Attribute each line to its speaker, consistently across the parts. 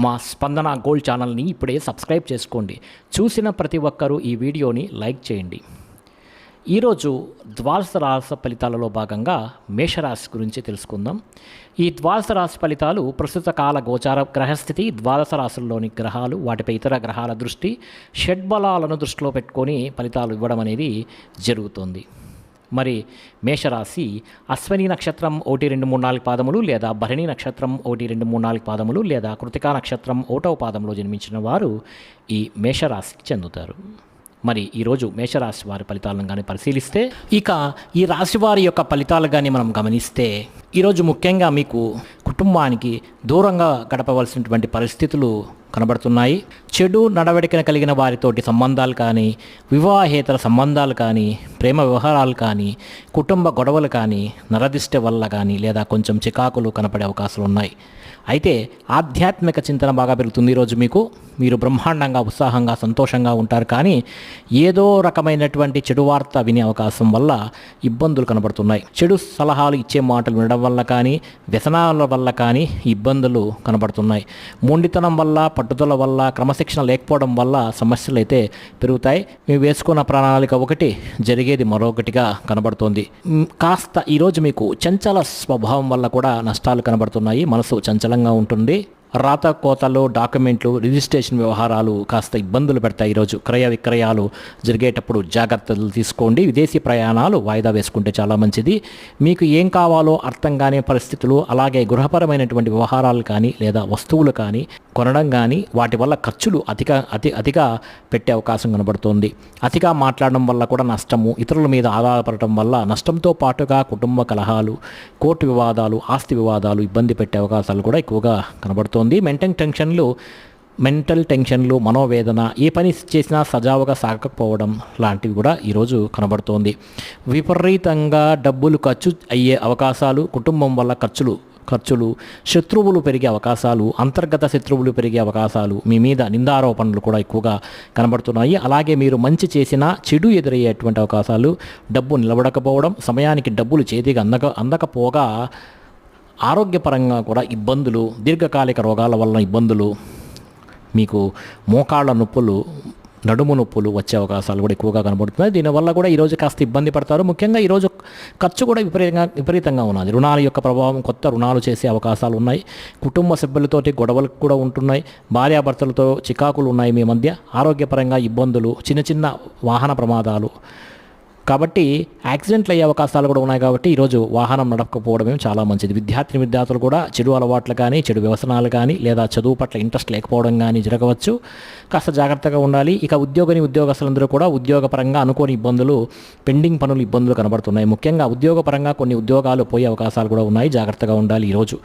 Speaker 1: మా స్పందన గోల్డ్ ఛానల్ని ఇప్పుడే సబ్స్క్రైబ్ చేసుకోండి. చూసిన ప్రతి ఒక్కరూ ఈ వీడియోని లైక్ చేయండి. ఈరోజు ద్వాదశ రాశి ఫలితాలలో భాగంగా మేషరాశి గురించి తెలుసుకుందాం. ఈ ద్వాదశ రాశి ఫలితాలు ప్రస్తుత కాల గోచార గ్రహస్థితి, ద్వాదశ రాశుల్లోని గ్రహాలు, వాటిపై ఇతర గ్రహాల దృష్టి, షడ్బలాలను దృష్టిలో పెట్టుకొని ఫలితాలు ఇవ్వడం అనేది జరుగుతుంది. మరి మేషరాశి అశ్వని నక్షత్రం 1, 2, 3, 4 పాదములు లేదా భరణి నక్షత్రం 1, 2, 3, 4 పాదములు లేదా కృతికా నక్షత్రం 1వ పాదంలో జన్మించిన వారు ఈ మేషరాశికి చెందుతారు. మరి ఈరోజు మేషరాశి వారి ఫలితాలను కానీ పరిశీలిస్తే, ఇక ఈ రాశి వారి యొక్క ఫలితాలు కానీ మనం గమనిస్తే, ఈరోజు ముఖ్యంగా మీకు కుటుంబానికి దూరంగా గడపవలసినటువంటి పరిస్థితులు కనబడుతున్నాయి. చెడు నడవడికన కలిగిన వారితోటి సంబంధాలు కానీ, వివాహేతర సంబంధాలు కానీ, ప్రేమ వ్యవహారాలు కానీ, కుటుంబ గొడవలు కానీ, నరదిష్టి వల్ల కానీ లేదా కొంచెం చికాకులు కనపడే అవకాశాలు ఉన్నాయి. అయితే ఆధ్యాత్మిక చింతన బాగా పెరుగుతుంది. ఈరోజు మీరు బ్రహ్మాండంగా, ఉత్సాహంగా, సంతోషంగా ఉంటారు. కానీ ఏదో రకమైనటువంటి చెడు వార్త వినే అవకాశం వల్ల ఇబ్బందులు కనబడుతున్నాయి. చెడు సలహాలు ఇచ్చే మాటలు వినడం వల్ల కానీ, వ్యసనాల వల్ల కానీ ఇబ్బందులు కనబడుతున్నాయి. మొండితనం వల్ల, పట్టుదల వల్ల, క్రమశిక్షణ లేకపోవడం వల్ల సమస్యలు అయితే పెరుగుతాయి. మేము వేసుకున్న ప్రణాళిక ఒకటి, జరిగేది మరొకటిగా కనబడుతోంది. కాస్త ఈరోజు మీకు చంచల స్వభావం వల్ల కూడా నష్టాలు కనబడుతున్నాయి. మనసు చంచలంగా ఉంటుంది. రాత కోతలు, డాక్యుమెంట్లు, రిజిస్ట్రేషన్ వ్యవహారాలు కాస్త ఇబ్బందులు పెడతాయి. ఈరోజు క్రయ విక్రయాలు జరిగేటప్పుడు జాగ్రత్తలు తీసుకోండి. విదేశీ ప్రయాణాలు వాయిదా వేసుకుంటే చాలా మంచిది. మీకు ఏం కావాలో అర్థం కాని పరిస్థితులు, అలాగే గృహపరమైనటువంటి వ్యవహారాలు కానీ లేదా వస్తువులు కానీ కొనడం కానీ, వాటి వల్ల ఖర్చులు అతిగా పెట్టే అవకాశం కనబడుతోంది. అతిగా మాట్లాడడం వల్ల కూడా నష్టము, ఇతరుల మీద ఆధారపడటం వల్ల నష్టంతో పాటుగా కుటుంబ కలహాలు, కోర్టు వివాదాలు, ఆస్తి వివాదాలు ఇబ్బంది పెట్టే అవకాశాలు కూడా ఎక్కువగా కనబడుతోంది. మెంటల్ టెన్షన్లు, మనోవేదన, ఏ పని చేసినా సజావుగా సాగకపోవడం లాంటివి కూడా ఈరోజు కనబడుతోంది. విపరీతంగా డబ్బులు ఖర్చు అయ్యే అవకాశాలు, కుటుంబం వల్ల ఖర్చులు, శత్రువులు పెరిగే అవకాశాలు, అంతర్గత శత్రువులు పెరిగే అవకాశాలు, మీ మీద నిందారోపణలు కూడా ఎక్కువగా కనబడుతున్నాయి. అలాగే మీరు మంచి చేసినా చెడు ఎదురయ్యేటువంటి అవకాశాలు, డబ్బు నిలబడకపోవడం, సమయానికి డబ్బులు చేతికి అందకపోగా ఆరోగ్యపరంగా కూడా ఇబ్బందులు, దీర్ఘకాలిక రోగాల వలన ఇబ్బందులు, మీకు మోకాళ్ళ నొప్పులు, నడుము నొప్పులు వచ్చే అవకాశాలు కూడా ఎక్కువగా కనబడుతున్నాయి. దీనివల్ల కూడా ఈరోజు కాస్త ఇబ్బంది పడతారు. ముఖ్యంగా ఈరోజు ఖర్చు కూడా విపరీతంగా ఉన్నది. రుణాల యొక్క ప్రభావం, కొత్త రుణాలు చేసే అవకాశాలు ఉన్నాయి. కుటుంబ సభ్యులతోటి గొడవలు కూడా ఉంటున్నాయి. భార్యాభర్తలతో చికాకులు ఉన్నాయి మీ మధ్య. ఆరోగ్యపరంగా ఇబ్బందులు, చిన్న వాహన ప్రమాదాలు, కాబట్టి యాక్సిడెంట్లు అయ్యే అవకాశాలు కూడా ఉన్నాయి. కాబట్టి ఈరోజు వాహనం నడపకపోవడమే చాలా మంచిది. విద్యార్థులు కూడా చెడు అలవాట్లు కానీ, చెడు వ్యసనాలు కానీ లేదా చదువు పట్ల ఇంట్రెస్ట్ లేకపోవడం కానీ జరగవచ్చు. కాస్త జాగ్రత్తగా ఉండాలి. ఇక ఉద్యోగస్తులందరూ కూడా ఉద్యోగపరంగా అనుకోని ఇబ్బందులు, పెండింగ్ పనులు ఇబ్బందులు కనబడుతున్నాయి. ముఖ్యంగా ఉద్యోగపరంగా కొన్ని ఉద్యోగాలు పోయే అవకాశాలు కూడా ఉన్నాయి. జాగ్రత్తగా ఉండాలి. ఈరోజు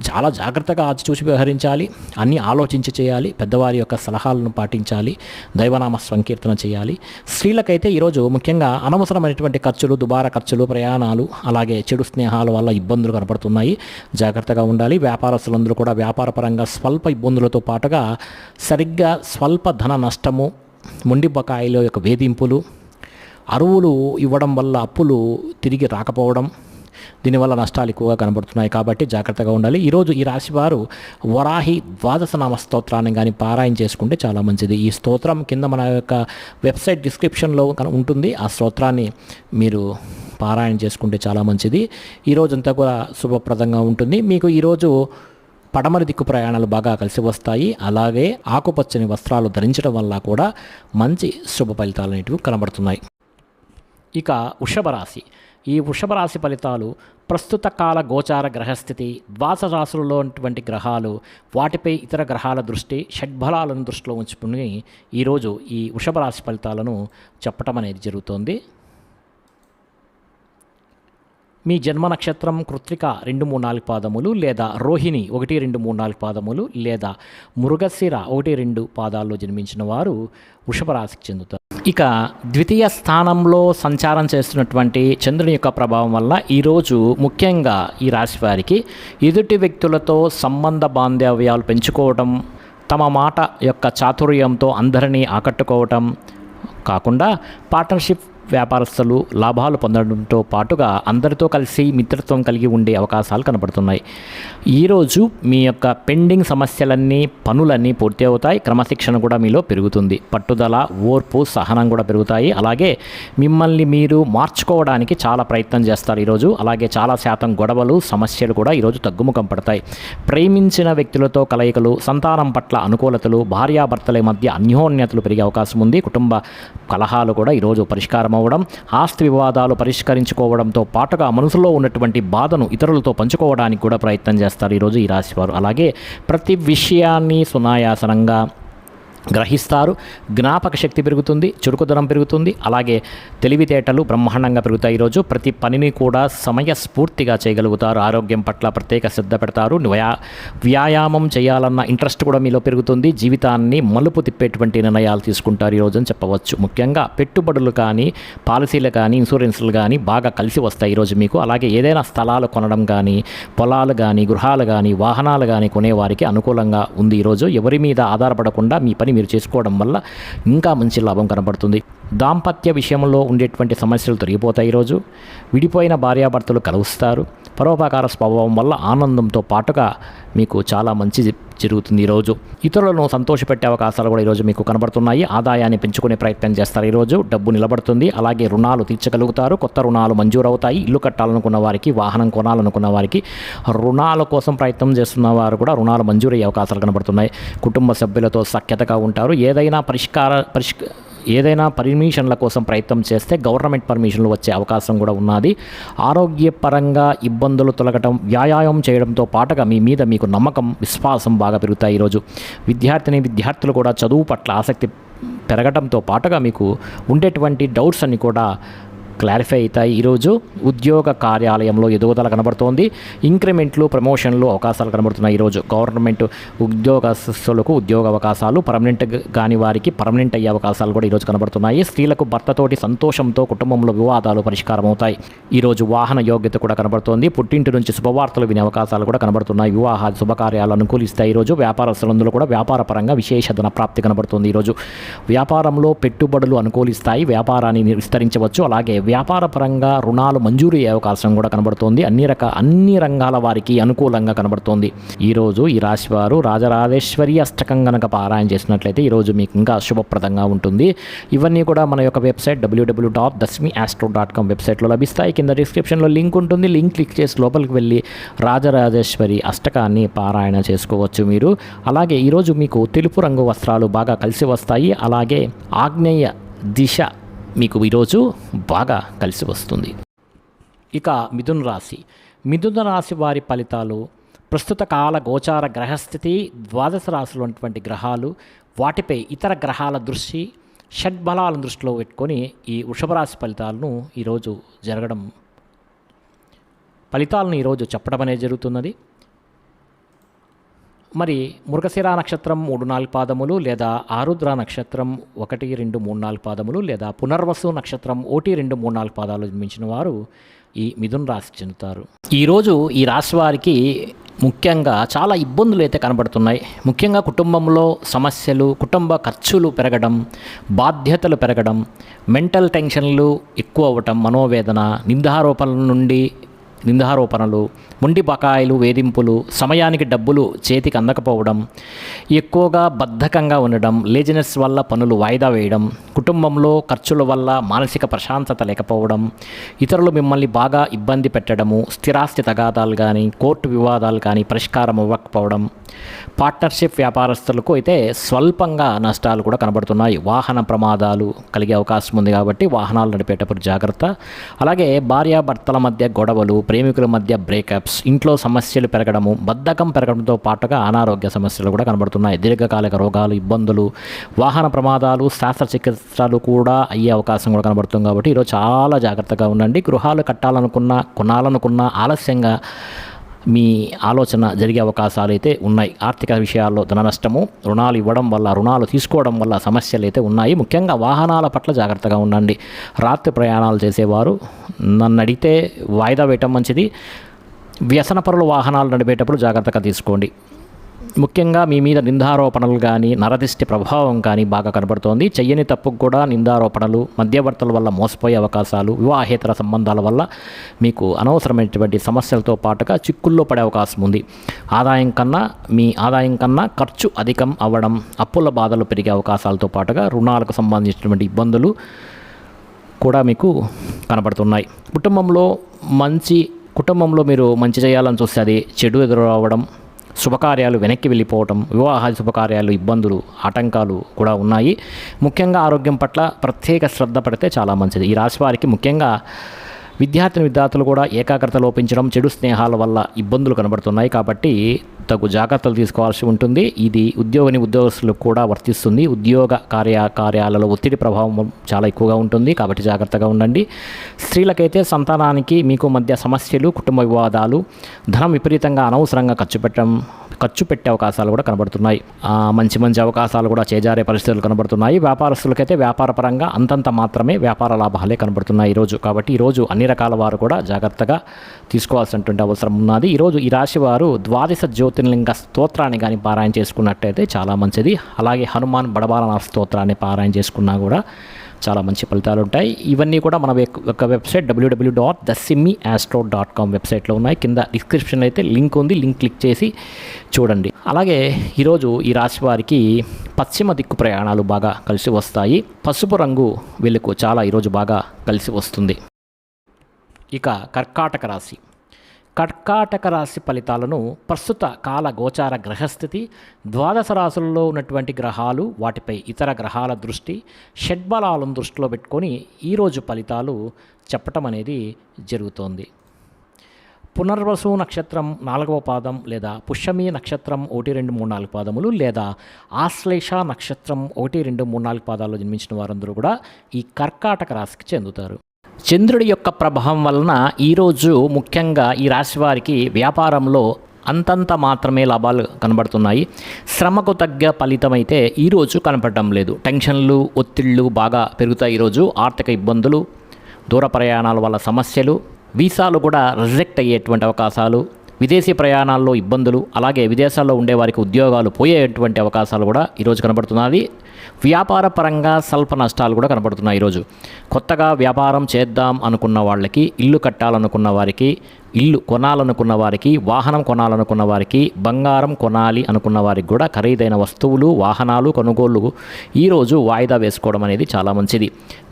Speaker 1: చాలా జాగ్రత్తగా చూసి వ్యవహరించాలి. అన్నీ ఆలోచించి చేయాలి. పెద్దవారి యొక్క సలహాలను పాటించాలి. దైవనామ సంకీర్తన చేయాలి. స్త్రీలకైతే ఈరోజు ముఖ్యంగా అనవసరమైనటువంటి ఖర్చులు, దుబారా ఖర్చులు, ప్రయాణాలు, అలాగే చెడు స్నేహాల వల్ల ఇబ్బందులు కనపడుతున్నాయి. జాగ్రత్తగా ఉండాలి. వ్యాపారస్తులందరూ కూడా వ్యాపారపరంగా స్వల్ప ఇబ్బందులతో పాటుగా సరిగ్గా స్వల్ప ధన నష్టము, మొండి బకాయిల యొక్క వేధింపులు, అరువులు ఇవ్వడం వల్ల అప్పులు తిరిగి రాకపోవడం, దీనివల్ల నష్టాలు ఎక్కువగా కనబడుతున్నాయి. కాబట్టి జాగ్రత్తగా ఉండాలి. ఈరోజు ఈ రాశి వారు వరాహి ద్వాదశ నామ స్తోత్రాన్ని కానీ పారాయణ చేసుకుంటే చాలా మంచిది. ఈ స్తోత్రం కింద మన యొక్క వెబ్సైట్ డిస్క్రిప్షన్లో ఉంటుంది. ఆ స్తోత్రాన్ని మీరు పారాయణ చేసుకుంటే చాలా మంచిది. ఈరోజంతా కూడా శుభప్రదంగా ఉంటుంది. మీకు ఈరోజు పడమరి దిక్కు ప్రయాణాలు బాగా కలిసి వస్తాయి. అలాగే ఆకుపచ్చని వస్త్రాలు ధరించడం వల్ల కూడా మంచి శుభ ఫలితాలు అనేటివి కనబడుతున్నాయి. ఇక వృషభ రాశి. ఈ వృషభ రాశి ఫలితాలు ప్రస్తుత కాల గోచార గ్రహస్థితి, ద్వాదశ రాశులలో ఉన్నటువంటి గ్రహాలు, వాటిపై ఇతర గ్రహాల దృష్టి, షడ్బలాలను దృష్టిలో ఉంచుకుని ఈరోజు ఈ వృషభ రాశి ఫలితాలను చెప్పటం అనేది జరుగుతోంది. మీ జన్మ నక్షత్రం కృత్తిక 2, 3, 4 పాదములు లేదా రోహిణి 1, 2, 3, 4 పాదములు లేదా మృగశిర 1, 2 పాదాల్లో జన్మించిన వారు వృషభ రాశికి చెందుతారు. ఇక ద్వితీయ స్థానంలో సంచారం చేస్తున్నటువంటి చంద్రుని యొక్క ప్రభావం వల్ల ఈరోజు ముఖ్యంగా ఈ రాశి వారికి ఎదుటి వ్యక్తులతో సంబంధ బాంధవ్యాలు పెంచుకోవడం, తమ మాట యొక్క చాతుర్యంతో అందరినీ ఆకట్టుకోవటం కాకుండా పార్ట్నర్షిప్ వ్యాపారస్తులు లాభాలు పొందడంతో పాటుగా అందరితో కలిసి మిత్రత్వం కలిగి ఉండే అవకాశాలు కనబడుతున్నాయి. ఈరోజు మీ యొక్క పెండింగ్ సమస్యలన్నీ పనులన్నీ పూర్తి అవుతాయి. క్రమశిక్షణ కూడా మీలో పెరుగుతుంది. పట్టుదల, ఓర్పు, సహనం కూడా పెరుగుతాయి. అలాగే మిమ్మల్ని మీరు మార్చుకోవడానికి చాలా ప్రయత్నం చేస్తారు ఈరోజు. అలాగే చాలా శాతం గొడవలు, సమస్యలు కూడా ఈరోజు తగ్గుముఖం పడతాయి. ప్రేమించిన వ్యక్తులతో కలయికలు, సంతానం పట్ల అనుకూలతలు, భార్యాభర్తల మధ్య అన్యోన్యతలు పెరిగే అవకాశం ఉంది. కుటుంబ కలహాలు కూడా ఈరోజు పరిష్కారం అవ్వడం, ఆస్తి వివాదాలు పరిష్కరించుకోవడంతో పాటుగా మనసులో ఉన్నటువంటి బాధను ఇతరులతో పంచుకోవడానికి కూడా ప్రయత్నం చేస్తారు ఈరోజు ఈ రాశివారు. అలాగే ప్రతి విషయాన్ని సునాయాసనంగా గ్రహిస్తారు. జ్ఞాపక శక్తి పెరుగుతుంది, చురుకుదనం పెరుగుతుంది. అలాగే తెలివితేటలు బ్రహ్మాండంగా పెరుగుతాయి. ఈరోజు ప్రతి పనిని కూడా సమయస్ఫూర్తిగా చేయగలుగుతారు. ఆరోగ్యం పట్ల ప్రత్యేక శ్రద్ధ పెడతారు. వ్యాయామం చేయాలన్న ఇంట్రెస్ట్ కూడా మీలో పెరుగుతుంది. జీవితాన్ని మలుపు తిప్పేటువంటి నిర్ణయాలు తీసుకుంటారు ఈరోజు అని చెప్పవచ్చు. ముఖ్యంగా పెట్టుబడులు కానీ, పాలసీలు కానీ, ఇన్సూరెన్స్లు కానీ బాగా కలిసి వస్తాయి ఈరోజు మీకు. అలాగే ఏదైనా స్థలాలు కొనడం కానీ, పొలాలు కానీ, గృహాలు కానీ, వాహనాలు కానీ కొనేవారికి అనుకూలంగా ఉంది ఈరోజు. ఎవరి మీద ఆధారపడకుండా మీ పని మీరు చేసుకోవడం వల్ల ఇంకా మంచి లాభం కనబడుతుంది. దాంపత్య విషయంలో ఉండేటువంటి సమస్యలు తొలగిపోతాయి ఈరోజు. విడిపోయిన భార్యాభర్తలు కలుస్తారు. పరోపకార స్వభావం వల్ల ఆనందంతో పాటుగా మీకు చాలా మంచి జరుగుతుంది ఈరోజు. ఇతరులను సంతోషపెట్టే అవకాశాలు కూడా ఈరోజు మీకు కనబడుతున్నాయి. ఆదాయాన్ని పెంచుకునే ప్రయత్నం చేస్తారు ఈరోజు. డబ్బు నిలబడుతుంది. అలాగే రుణాలు తీర్చగలుగుతారు. కొత్త రుణాలు మంజూరవుతాయి. ఇల్లు కట్టాలనుకున్న వారికి, వాహనం కొనాలనుకున్న వారికి, రుణాల కోసం ప్రయత్నం చేస్తున్న వారు కూడా రుణాలు మంజూరయ్యే అవకాశాలు కనబడుతున్నాయి. కుటుంబ సభ్యులతో సఖ్యతగా ఉంటారు. ఏదైనా పర్మిషన్ల కోసం ప్రయత్నం చేస్తే గవర్నమెంట్ పర్మిషన్లు వచ్చే అవకాశం కూడా ఉన్నది. ఆరోగ్యపరంగా ఇబ్బందులు తొలగటం, వ్యాయామం చేయడంతో పాటుగా మీ మీద మీకు నమ్మకం, విశ్వాసం బాగా పెరుగుతాయి ఈరోజు. విద్యార్థులు కూడా చదువు పట్ల ఆసక్తి పెరగడంతో పాటుగా మీకు ఉండేటువంటి డౌట్స్ అన్ని కూడా క్లారిఫై అవుతాయి ఈరోజు. ఉద్యోగ కార్యాలయంలో ఎదుగుదల కనబడుతోంది. ఇంక్రిమెంట్లు, ప్రమోషన్లు అవకాశాలు కనబడుతున్నాయి ఈరోజు. గవర్నమెంట్ ఉద్యోగస్తులకు ఉద్యోగ అవకాశాలు, పర్మనెంట్ కాని వారికి పర్మనెంట్ అయ్యే అవకాశాలు కూడా ఈరోజు కనబడుతున్నాయి. స్త్రీలకు భర్తతోటి సంతోషంతో కుటుంబంలో వివాదాలు పరిష్కారం అవుతాయి ఈరోజు. వాహన యోగ్యత కూడా కనబడుతోంది. పుట్టింటి నుంచి శుభవార్తలు వినే అవకాశాలు కూడా కనబడుతున్నాయి. వివాహాలు, శుభకార్యాలు అనుకూలిస్తాయి ఈరోజు. వ్యాపారస్తులందరూ కూడా వ్యాపార పరంగా విశేష ధన ప్రాప్తి కనబడుతుంది ఈరోజు. వ్యాపారంలో పెట్టుబడులు అనుకూలిస్తాయి. వ్యాపారాన్ని విస్తరించవచ్చు. అలాగే వ్యాపార పరంగా రుణాలు మంజూరు అయ్యే అవకాశం కూడా కనబడుతోంది. అన్ని రంగాల వారికి అనుకూలంగా కనబడుతోంది ఈరోజు. ఈ రాశి వారు రాజరాజేశ్వరి అష్టకం కనుక పారాయణ చేసినట్లయితే ఈరోజు మీకు ఇంకా శుభప్రదంగా ఉంటుంది. ఇవన్నీ కూడా మన యొక్క వెబ్సైట్ www.dasmiastro.com వెబ్సైట్లో లభిస్తాయి. కింద డిస్క్రిప్షన్లో లింక్ ఉంటుంది. లింక్ క్లిక్ చేసి లోపలికి వెళ్ళి రాజరాజేశ్వరి అష్టకాన్ని పారాయణ చేసుకోవచ్చు మీరు. అలాగే ఈరోజు మీకు తెలుపు రంగు వస్త్రాలు బాగా కలిసి వస్తాయి. అలాగే ఆగ్నేయ దిశ మీకు ఈరోజు బాగా కలిసి వస్తుంది. ఇక మిథున రాశి వారి ఫలితాలు. ప్రస్తుత కాల గోచార గ్రహస్థితి, ద్వాదశ రాశులు ఉన్నటువంటి గ్రహాలు, వాటిపై ఇతర గ్రహాల దృష్టి, షడ్బలాలను దృష్టిలో పెట్టుకొని ఈ వృషభ రాశి ఫలితాలను ఈరోజు చెప్పడం అనేది జరుగుతున్నది. మరి మృగశిర నక్షత్రం 3-4 పాదములు, లేదా ఆరుద్ర నక్షత్రం 1, 2, 3, 4 పాదములు, లేదా పునర్వసు నక్షత్రం 1, 2, 3, 4 పాదాలు జన్మించిన వారు ఈ మిథున రాశికి చెందుతారు. ఈరోజు ఈ రాశి వారికి ముఖ్యంగా చాలా ఇబ్బందులు అయితే కనబడుతున్నాయి. ముఖ్యంగా కుటుంబంలో సమస్యలు, కుటుంబ ఖర్చులు పెరగడం, బాధ్యతలు పెరగడం, మెంటల్ టెన్షన్లు ఎక్కువ అవ్వటం, మనోవేదన, నిందారోపణలు, మొండి బకాయిలు, వేధింపులు, సమయానికి డబ్బులు చేతికి అందకపోవడం, ఎక్కువగా బద్ధకంగా ఉండడం, లేజినెస్ వల్ల పనులు వాయిదా వేయడం, కుటుంబంలో ఖర్చుల వల్ల మానసిక ప్రశాంతత లేకపోవడం, ఇతరులు మిమ్మల్ని బాగా ఇబ్బంది పెట్టడము, స్థిరాస్తి తగాదాలు కానీ, కోర్టు వివాదాలు కానీ పరిష్కారం అవ్వకపోవడం, పార్ట్నర్షిప్ వ్యాపారస్తులకు అయితే స్వల్పంగా నష్టాలు కూడా కనబడుతున్నాయి. వాహన ప్రమాదాలు కలిగే అవకాశం ఉంది కాబట్టి వాహనాలు నడిపేటప్పుడు జాగ్రత్త. అలాగే భార్యాభర్తల మధ్య గొడవలు, ప్రేమికుల మధ్య బ్రేకప్స్, ఇంట్లో సమస్యలు పెరగడము, బద్ధకం పెరగడంతో పాటుగా అనారోగ్య సమస్యలు కూడా కనబడుతున్నాయి. దీర్ఘకాలిక రోగాలు, ఇబ్బందులు, వాహన ప్రమాదాలు, శస్త్రచికిత్సలు కూడా అయ్యే అవకాశం కూడా కనబడుతుంది. కాబట్టి ఈరోజు చాలా జాగ్రత్తగా ఉండండి. గృహాలు కొనాలనుకున్న ఆలస్యంగా మీ ఆలోచన జరిగే అవకాశాలు అయితే ఉన్నాయి. ఆర్థిక విషయాల్లో ధన నష్టము, రుణాలు తీసుకోవడం వల్ల సమస్యలు అయితే ఉన్నాయి. ముఖ్యంగా వాహనాల పట్ల జాగ్రత్తగా ఉండండి. రాత్రి ప్రయాణాలు చేసేవారు నన్ను అడిగితే వాయిదా వేయటం మంచిది. వ్యసనపరుల వాహనాలు నడిపేటప్పుడు జాగ్రత్తగా తీసుకోండి. ముఖ్యంగా మీ మీద నిందారోపణలు కానీ నరదిష్టి ప్రభావం కానీ బాగా కనబడుతోంది. చెయ్యని తప్పుకు కూడా నిందారోపణలు, మధ్యవర్తుల వల్ల మోసపోయే అవకాశాలు, వివాహేతర సంబంధాల వల్ల మీకు అనవసరమైనటువంటి సమస్యలతో పాటుగా చిక్కుల్లో పడే అవకాశం ఉంది. మీ ఆదాయం కన్నా ఖర్చు అధికం అవ్వడం, అప్పుల బాధలు పెరిగే అవకాశాలతో పాటుగా రుణాలకు సంబంధించినటువంటి ఇబ్బందులు కూడా మీకు కనబడుతున్నాయి. కుటుంబంలో మీరు మంచి చేయాలని చూస్తే అది చెడు ఎదురు రావడం, శుభకార్యాలు వెనక్కి వెళ్ళిపోవటం, వివాహాది శుభకార్యాలు ఇబ్బందులు, ఆటంకాలు కూడా ఉన్నాయి. ముఖ్యంగా ఆరోగ్యం పట్ల ప్రత్యేక శ్రద్ధ పడితే చాలా మంచిది. ఈ రాశి వారికి ముఖ్యంగా విద్యార్థులు కూడా ఏకాగ్రత లోపించడం, చెడు స్నేహాల వల్ల ఇబ్బందులు కనబడుతున్నాయి. కాబట్టి తగు జాగ్రత్తలు తీసుకోవాల్సి ఉంటుంది. ఇది ఉద్యోగస్తులకు కూడా వర్తిస్తుంది. ఉద్యోగ కార్యాలలో ఒత్తిడి ప్రభావం చాలా ఎక్కువగా ఉంటుంది కాబట్టి జాగ్రత్తగా ఉండండి. స్త్రీలకైతే సంతానానికి మీకు మధ్య సమస్యలు, కుటుంబ వివాదాలు, ధనం విపరీతంగా అనవసరంగా ఖర్చు పెట్టే అవకాశాలు కూడా కనబడుతున్నాయి. మంచి అవకాశాలు కూడా చేజారే పరిస్థితులు కనబడుతున్నాయి. వ్యాపారస్తులకైతే వ్యాపారపరంగా అంతంత మాత్రమే వ్యాపార లాభాలే కనబడుతున్నాయి ఈరోజు. కాబట్టి ఈరోజు అన్ని రకాల వారు కూడా జాగ్రత్తగా తీసుకోవాల్సినటువంటి అవసరం ఉన్నది. ఈరోజు ఈ రాశి వారు ద్వాదశ జ్యోతిర్లింగ స్తోత్రాన్ని కానీ పారాయణ చేసుకున్నట్టయితే చాలా మంచిది. అలాగే హనుమాన్ బడబాలన స్తోత్రాన్ని పారాయణ చేసుకున్నా కూడా చాలా మంచి ఫలితాలు ఉంటాయి. ఇవన్నీ కూడా మన యొక్క వెబ్సైట్ www.thesimmiastro.com వెబ్సైట్లో ఉన్నాయి. కింద డిస్క్రిప్షన్ అయితే లింక్ ఉంది, లింక్ క్లిక్ చేసి చూడండి. అలాగే ఈరోజు ఈ రాశి వారికి పశ్చిమ దిక్కు ప్రయాణాలు బాగా కలిసి వస్తాయి. పసుపు రంగు వీళ్ళకు చాలా ఈరోజు బాగా కలిసి వస్తుంది. ఇక కర్కాటక రాశి ఫలితాలను ప్రస్తుత కాల గోచార గ్రహస్థితి, ద్వాదశ రాశుల్లో ఉన్నటువంటి గ్రహాలు, వాటిపై ఇతర గ్రహాల దృష్టి, షడ్బలాలను దృష్టిలో పెట్టుకొని ఈరోజు ఫలితాలు చెప్పటం అనేది జరుగుతోంది. పునర్వసు నక్షత్రం 4వ పాదం లేదా పుష్యమి నక్షత్రం 1, 2, 3, 4 పాదములు లేదా ఆశ్లేష నక్షత్రం 1, 2, 3, 4 పాదాల్లో జన్మించిన వారందరూ కూడా ఈ కర్కాటక రాశికి చెందుతారు. చంద్రుడి యొక్క ప్రభావం వలన ఈరోజు ముఖ్యంగా ఈ రాశి వారికి వ్యాపారంలో అంతంత మాత్రమే లాభాలు కనబడుతున్నాయి. శ్రమకు తగ్గ ఫలితం అయితే ఈరోజు కనపడటం లేదు. టెన్షన్లు, ఒత్తిళ్లు బాగా పెరుగుతాయి. ఈరోజు ఆర్థిక ఇబ్బందులు, దూర ప్రయాణాల వల్ల సమస్యలు, వీసాలు కూడా రిజెక్ట్ అయ్యేటువంటి అవకాశాలు, విదేశీ ప్రయాణాల్లో ఇబ్బందులు, అలాగే విదేశాల్లో ఉండే వారికి ఉద్యోగాలు పోయేటువంటి అవకాశాలు కూడా ఈరోజు కనబడుతున్నది. వ్యాపార పరంగా స్వల్ప నష్టాలు కూడా కనబడుతున్నాయి. ఈరోజు కొత్తగా వ్యాపారం చేద్దాం అనుకున్న వాళ్ళకి, ఇల్లు కట్టాలనుకున్న వారికి, ఇల్లు కొనాలనుకున్న వారికి, వాహనం కొనాలనుకున్న వారికి, బంగారం కొనాలి అనుకున్న వారికి కూడా ఖరీదైన వస్తువులు, వాహనాలు కొనుగోళ్లు ఈరోజు వాయిదా వేసుకోవడం అనేది చాలా మంచిది.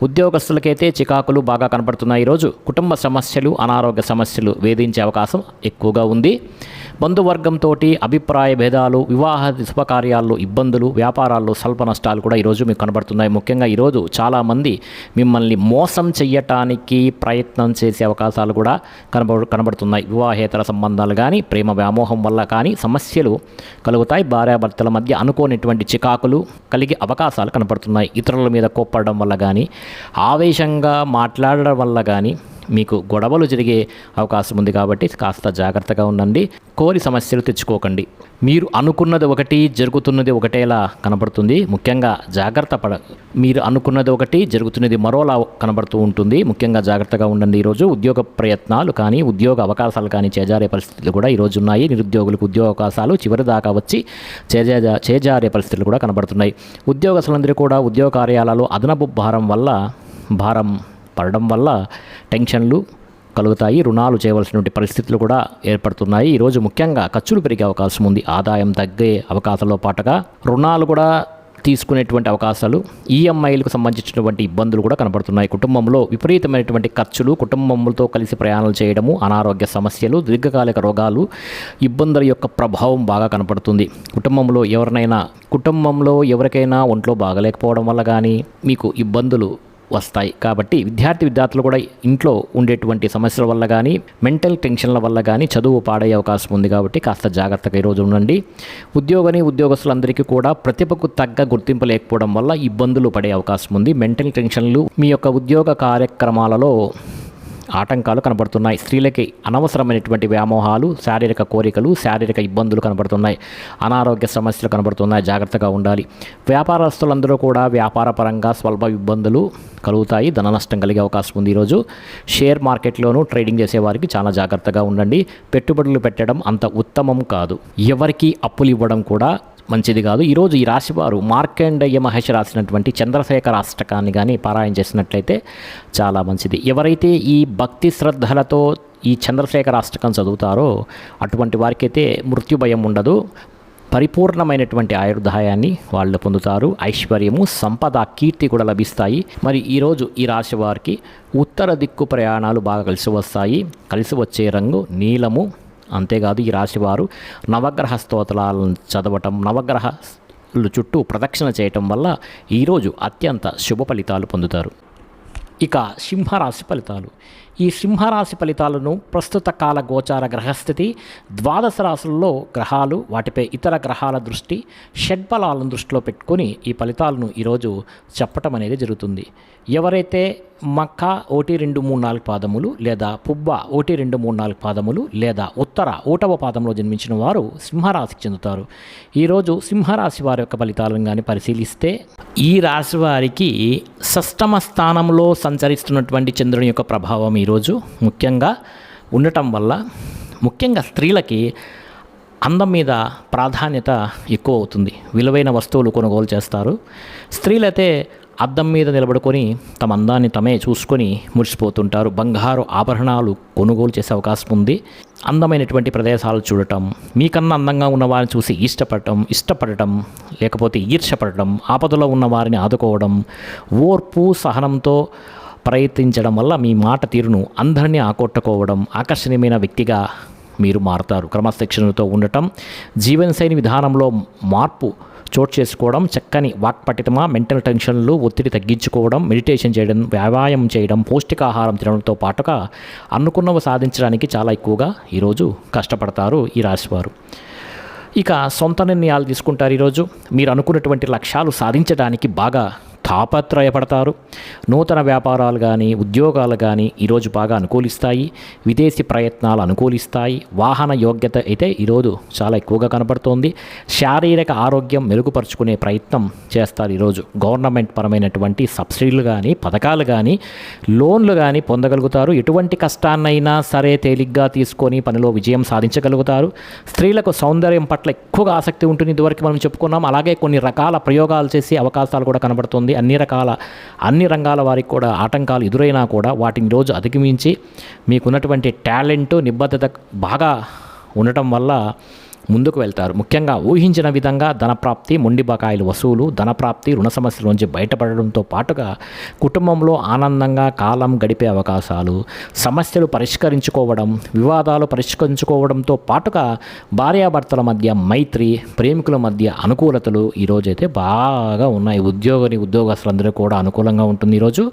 Speaker 1: ఉద్యోగస్తులకైతే చికాకులు బాగా కనపడుతున్నాయి. ఈరోజు కుటుంబ సమస్యలు, అనారోగ్య సమస్యలు వేధించే అవకాశం ఎక్కువగా ఉంది. బంధువర్గంతో అభిప్రాయ భేదాలు, వివాహ శుభకార్యాల్లో ఇబ్బందులు, వ్యాపారాల్లో స్వల్ప నష్టాలు కూడా ఈరోజు మీకు కనబడుతున్నాయి. ముఖ్యంగా ఈరోజు చాలామంది మిమ్మల్ని మోసం చెయ్యటానికి ప్రయత్నం చేసే అవకాశాలు కూడా కనబడుతున్నాయి. వివాహేతర సంబంధాలు కానీ, ప్రేమ వ్యామోహం వల్ల కానీ సమస్యలు కలుగుతాయి. భార్యాభర్తల మధ్య అనుకోనిటువంటి చికాకులు కలిగే అవకాశాలు కనబడుతున్నాయి. ఇతరుల మీద కోప్పడడం వల్ల కానీ, ఆవేశంగా మాట్లాడడం వల్ల కానీ మీకు గొడవలు జరిగే అవకాశం ఉంది. కాబట్టి కాస్త జాగ్రత్తగా ఉండండి. కోరి సమస్యలు తెచ్చుకోకండి. మీరు అనుకున్నది ఒకటి, జరుగుతున్నది ఒకటేలా కనబడుతుంది. ముఖ్యంగా మీరు అనుకున్నది ఒకటి, జరుగుతున్నది మరోలా కనబడుతూ ఉంటుంది. ముఖ్యంగా జాగ్రత్తగా ఉండండి. ఈరోజు ఉద్యోగ ప్రయత్నాలు కానీ, ఉద్యోగ అవకాశాలు కానీ చేజారే పరిస్థితులు కూడా ఈరోజు ఉన్నాయి. నిరుద్యోగులకు ఉద్యోగ అవకాశాలు చివరి దాకా వచ్చి చేజారే పరిస్థితులు కూడా కనబడుతున్నాయి. ఉద్యోగస్తులందరూ కూడా ఉద్యోగ కార్యాలలో అదనపు భారం పడడం వల్ల టెన్షన్లు కలుగుతాయి. రుణాలు చేయవలసినటువంటి పరిస్థితులు కూడా ఏర్పడుతున్నాయి. ఈరోజు ముఖ్యంగా ఖర్చులు పెరిగే అవకాశం ఉంది. ఆదాయం తగ్గే అవకాశాలతో పాటుగా రుణాలు కూడా తీసుకునేటువంటి అవకాశాలు, ఈఎంఐలకు సంబంధించినటువంటి ఇబ్బందులు కూడా కనబడుతున్నాయి. కుటుంబంలో విపరీతమైనటువంటి ఖర్చులు, కుటుంబంతో కలిసి ప్రయాణాలు చేయడము, అనారోగ్య సమస్యలు, దీర్ఘకాలిక రోగాలు, ఇబ్బందుల యొక్క ప్రభావం బాగా కనపడుతుంది. కుటుంబంలో ఎవరికైనా ఒంట్లో బాగలేకపోవడం వల్ల కానీ మీకు ఇబ్బందులు వస్తాయి. కాబట్టి విద్యార్థులు కూడా ఇంట్లో ఉండేటువంటి సమస్యల వల్ల కానీ, మెంటల్ టెన్షన్ల వల్ల కానీ చదువు పాడయ్యే అవకాశం ఉంది. కాబట్టి కాస్త జాగ్రత్తగా ఈరోజు ఉండండి. ఉద్యోగస్తులందరికీ కూడా ప్రతిభకు తగ్గ గుర్తింపు లేకపోవడం వల్ల ఇబ్బందులు పడే అవకాశం ఉంది. మెంటల్ టెన్షన్లు మీ యొక్క ఉద్యోగ కార్యక్రమాలలో ఆటంకాలు కనబడుతున్నాయి. స్త్రీలకి అనవసరమైనటువంటి వ్యామోహాలు, శారీరక కోరికలు, శారీరక ఇబ్బందులు కనబడుతున్నాయి. అనారోగ్య సమస్యలు కనబడుతున్నాయి. జాగ్రత్తగా ఉండాలి. వ్యాపారస్తులందరూ కూడా వ్యాపారపరంగా స్వల్ప ఇబ్బందులు కలుగుతాయి. ధన నష్టం కలిగే అవకాశం ఉంది. ఈరోజు షేర్ మార్కెట్లోనూ ట్రేడింగ్ చేసేవారికి చాలా జాగ్రత్తగా ఉండండి. పెట్టుబడులు పెట్టడం అంత ఉత్తమం కాదు. ఎవరికి అప్పులు ఇవ్వడం కూడా మంచిది కాదు. ఈరోజు ఈ రాశివారు మార్కండేయ మహర్షి రాసినటువంటి చంద్రశేఖర అష్టకాన్ని కానీ పారాయణ చేసినట్లయితే చాలా మంచిది. ఎవరైతే ఈ భక్తి శ్రద్ధలతో ఈ చంద్రశేఖర అష్టకం చదువుతారో అటువంటి వారికైతే మృత్యు భయం ఉండదు. పరిపూర్ణమైనటువంటి ఆయుర్దాయాన్ని వాళ్ళు పొందుతారు. ఐశ్వర్యము, సంపద, కీర్తి కూడా లభిస్తాయి. మరి ఈరోజు ఈ రాశి వారికి ఉత్తర దిక్కు ప్రయాణాలు బాగా కలిసి వస్తాయి. కలిసి వచ్చే రంగు నీలము. అంతేకాదు ఈ రాశివారు నవగ్రహ స్తోత్రాలను చదవటం, నవగ్రహాలు చుట్టూ ప్రదక్షిణ చేయటం వల్ల ఈరోజు అత్యంత శుభ ఫలితాలు పొందుతారు. ఇక సింహరాశి ఫలితాలు. ఈ సింహరాశి ఫలితాలను ప్రస్తుత కాల గోచార గ్రహస్థితి, ద్వాదశ రాశుల్లో గ్రహాలు, వాటిపై ఇతర గ్రహాల దృష్టి, షడ్బలాలను దృష్టిలో పెట్టుకొని ఈ ఫలితాలను ఈరోజు చెప్పటం అనేది జరుగుతుంది. ఎవరైతే మక్క 1, 2, 3, 4 పాదములు లేదా పుబ్బ 1, 2, 3, 4 పాదములు లేదా ఉత్తర 1వ పాదంలో జన్మించిన వారు సింహరాశికి చెందుతారు. ఈరోజు సింహరాశి వారి యొక్క ఫలితాలను కానీ పరిశీలిస్తే ఈ రాశి వారికి షష్టమ స్థానంలో సంచరిస్తున్నటువంటి చంద్రుని యొక్క ప్రభావం ఈరోజు ముఖ్యంగా ఉండటం వల్ల ముఖ్యంగా స్త్రీలకి అందం మీద ప్రాధాన్యత ఎక్కువ అవుతుంది. విలువైన వస్తువులు కొనుగోలు చేస్తారు. స్త్రీలైతే అద్దం మీద నిలబడుకొని తమ అందాన్ని తమే చూసుకొని మురిసిపోతుంటారు. బంగారు ఆభరణాలు కొనుగోలు చేసే అవకాశం ఉంది. అందమైనటువంటి ప్రదేశాలు చూడటం, మీకన్నా అందంగా ఉన్న వారిని చూసి ఇష్టపడటం లేకపోతే ఈర్ష్యపడటం, ఆపదలో ఉన్న వారిని ఆదుకోవడం, ఓర్పు సహనంతో ప్రయత్నించడం వల్ల మీ మాట తీరును అందరినీ ఆకట్టుకోవడం, ఆకర్షణీయమైన వ్యక్తిగా మీరు మారుతారు. క్రమశిక్షణతో ఉండటం, జీవనశైలి విధానంలో మార్పు చోటు చేసుకోవడం, చక్కని వాక్పటితమ, మెంటల్ టెన్షన్లు, ఒత్తిడి తగ్గించుకోవడం, మెడిటేషన్ చేయడం, వ్యాయామం చేయడం, పౌష్టికాహారం తినడంతో పాటుగా అనుకున్నవి సాధించడానికి చాలా ఎక్కువగా ఈరోజు కష్టపడతారు ఈ రాశివారు. ఇక సొంత నిర్ణయాలు తీసుకుంటారు. ఈరోజు మీరు అనుకున్నటువంటి లక్ష్యాలు సాధించడానికి బాగా తాపత్రయపడతారు. నూతన వ్యాపారాలు కానీ ఉద్యోగాలు కానీ ఈరోజు బాగా అనుకూలిస్తాయి. విదేశీ ప్రయత్నాలు అనుకూలిస్తాయి. వాహన యోగ్యత అయితే ఈరోజు చాలా ఎక్కువగా కనబడుతోంది. శారీరక ఆరోగ్యం మెరుగుపరుచుకునే ప్రయత్నం చేస్తారు. ఈరోజు గవర్నమెంట్ పరమైనటువంటి సబ్సిడీలు కానీ పథకాలు కానీ లోన్లు కానీ పొందగలుగుతారు. ఎటువంటి కష్టాన్నైనా సరే తేలిగ్గా తీసుకొని పనిలో విజయం సాధించగలుగుతారు. స్త్రీలకు సౌందర్యం పట్ల ఎక్కువగా ఆసక్తి ఉంటుంది. ఇదివరకు మనం చెప్పుకున్నాం. అలాగే కొన్ని రకాల ప్రయోగాలు చేసే అవకాశాలు కూడా కనబడుతుంది. అన్ని రంగాల వారికి కూడా ఆటంకాలు ఎదురైనా కూడా వాటిని రోజు అధిగమించి మీకున్నటువంటి టాలెంట్, నిబద్ధత బాగా ఉండటం వల్ల ముందుకు వెళ్తారు. ముఖ్యంగా ఊహించిన విధంగా ధనప్రాప్తి, మొండి బకాయిలు వసూలు, ధనప్రాప్తి, రుణ సమస్యల నుంచి బయటపడడంతో పాటుగా కుటుంబంలో ఆనందంగా కాలం గడిపే అవకాశాలు, సమస్యలు పరిష్కరించుకోవడం, వివాదాలు పరిష్కరించుకోవడంతో పాటుగా భార్యాభర్తల మధ్య మైత్రి, ప్రేమికుల మధ్య అనుకూలతలు ఈరోజైతే బాగా ఉన్నాయి. ఉద్యోగస్తులందరూ కూడా అనుకూలంగా ఉంటుంది. ఈరోజు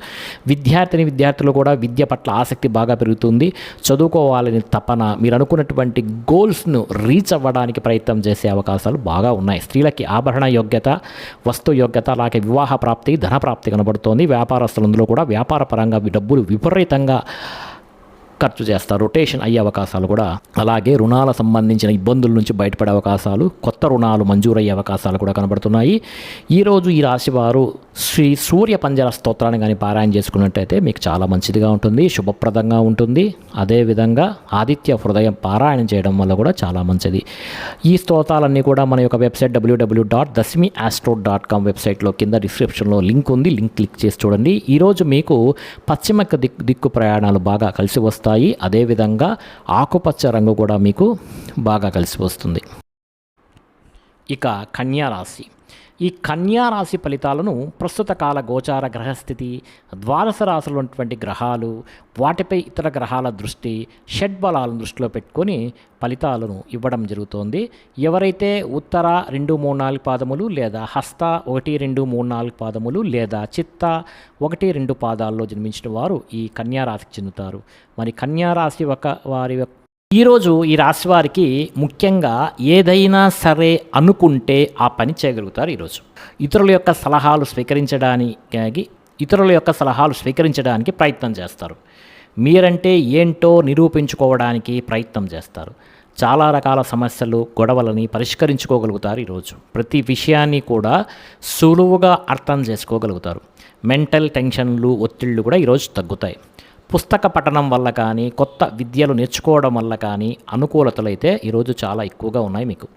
Speaker 1: విద్యార్థులు కూడా విద్య పట్ల ఆసక్తి బాగా పెరుగుతుంది. చదువుకోవాలని తపన, మీరు అనుకున్నటువంటి గోల్స్ను రీచ్ అవ్వడానికి ప్రయత్నం చేసే అవకాశాలు బాగా ఉన్నాయి. స్త్రీలకి ఆభరణ యోగ్యత, వస్తు యోగ్యత, అలాగే వివాహ ప్రాప్తి, ధన ప్రాప్తి కనబడుతోంది. వ్యాపారస్తులందరూ కూడా వ్యాపార పరంగా డబ్బులు విపరీతంగా ఖర్చు చేస్తారు. రొటేషన్ అయ్యే అవకాశాలు కూడా, అలాగే రుణాల సంబంధించిన ఇబ్బందుల నుంచి బయటపడే అవకాశాలు, కొత్త రుణాలు మంజూరయ్యే అవకాశాలు కూడా కనబడుతున్నాయి. ఈరోజు ఈ రాశివారు శ్రీ సూర్య పంజర స్తోత్రాన్ని కానీ పారాయణ చేసుకున్నట్టయితే మీకు చాలా మంచిదిగా ఉంటుంది, శుభప్రదంగా ఉంటుంది. అదేవిధంగా ఆదిత్య హృదయం పారాయణం చేయడం వల్ల కూడా చాలా మంచిది. ఈ స్తోత్రాలన్నీ కూడా మన యొక్క వెబ్సైట్ www.dasmiastro.com వెబ్సైట్లో కింద డిస్క్రిప్షన్లో లింక్ ఉంది. లింక్ క్లిక్ చేసి చూడండి. ఈరోజు మీకు పశ్చిమ దిక్కు ప్రయాణాలు బాగా కలిసి వస్తాయి. అదేవిధంగా ఆకుపచ్చ రంగు కూడా మీకు బాగా కలిసి వస్తుంది. ఇక కన్యారాశి. ఈ కన్యారాశి ఫలితాలను ప్రస్తుత కాల గోచార గ్రహస్థితి, ద్వాదశ రాశులు ఉన్నటువంటి గ్రహాలు, వాటిపై ఇతర గ్రహాల దృష్టి, షడ్బలాలను దృష్టిలో పెట్టుకొని ఫలితాలను ఇవ్వడం జరుగుతోంది. ఎవరైతే ఉత్తర 2, 3, 4 పాదములు లేదా హస్త 1, 2, 3, 4 పాదములు లేదా చిత్త 1, 2 పాదాల్లో జన్మించిన వారు ఈ కన్యారాశికి చెందుతారు. మరి కన్యారాశి వారి ఈరోజు ఈ రాశి వారికి ముఖ్యంగా ఏదైనా సరే అనుకుంటే ఆ పని చేయగలుగుతారు. ఈరోజు ఇతరుల యొక్క సలహాలు స్వీకరించడానికి ప్రయత్నం చేస్తారు. మీరంటే ఏంటో నిరూపించుకోవడానికి ప్రయత్నం చేస్తారు. చాలా రకాల సమస్యలు, గొడవలని పరిష్కరించుకోగలుగుతారు ఈరోజు. ప్రతి విషయాన్ని కూడా సులువుగా అర్థం చేసుకోగలుగుతారు. మెంటల్ టెన్షన్లు, ఒత్తిళ్ళు కూడా ఈరోజు తగ్గుతాయి. పుస్తక పఠనం వల్ల కానీ, కొత్త విద్యలు నేర్చుకోవడం వల్ల కానీ అనుకూలతలు అయితే ఈరోజు చాలా ఎక్కువగా ఉన్నాయి మీకు.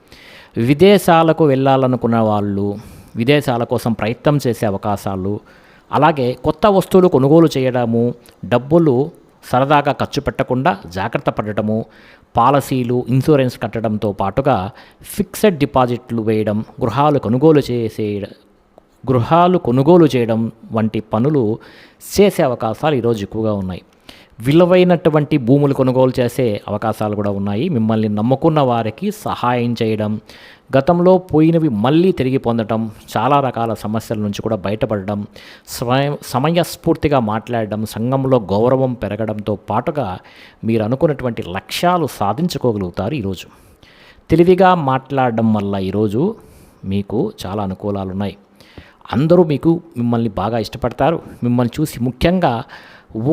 Speaker 1: విదేశాలకు వెళ్ళాలనుకున్న వాళ్ళు విదేశాల కోసం ప్రయత్నం చేసే అవకాశాలు, అలాగే కొత్త వస్తువులు కొనుగోలు చేయడము, డబ్బులు సరదాగా ఖర్చు పెట్టకుండా జాగ్రత్త పడటము, పాలసీలు, ఇన్సూరెన్స్ కట్టడంతో పాటుగా ఫిక్స్డ్ డిపాజిట్లు వేయడం, గృహాలు కొనుగోలు చేయడం వంటి పనులు చేసే అవకాశాలు ఈరోజు ఎక్కువగా ఉన్నాయి. విలువైనటువంటి భూములు కొనుగోలు చేసే అవకాశాలు కూడా ఉన్నాయి. మిమ్మల్ని నమ్ముకున్న వారికి సహాయం చేయడం, గతంలో పోయినవి మళ్ళీ తిరిగి పొందడం, చాలా రకాల సమస్యల నుంచి కూడా బయటపడడం, సమయస్ఫూర్తిగా మాట్లాడడం, సంఘంలో గౌరవం పెరగడంతో పాటుగా మీరు అనుకున్నటువంటి లక్ష్యాలు సాధించుకోగలుగుతారు ఈరోజు. తెలివిగా మాట్లాడడం వల్ల ఈరోజు మీకు చాలా అనుకూలాలు ఉన్నాయి. అందరూ మిమ్మల్ని బాగా ఇష్టపడతారు. మిమ్మల్ని చూసి ముఖ్యంగా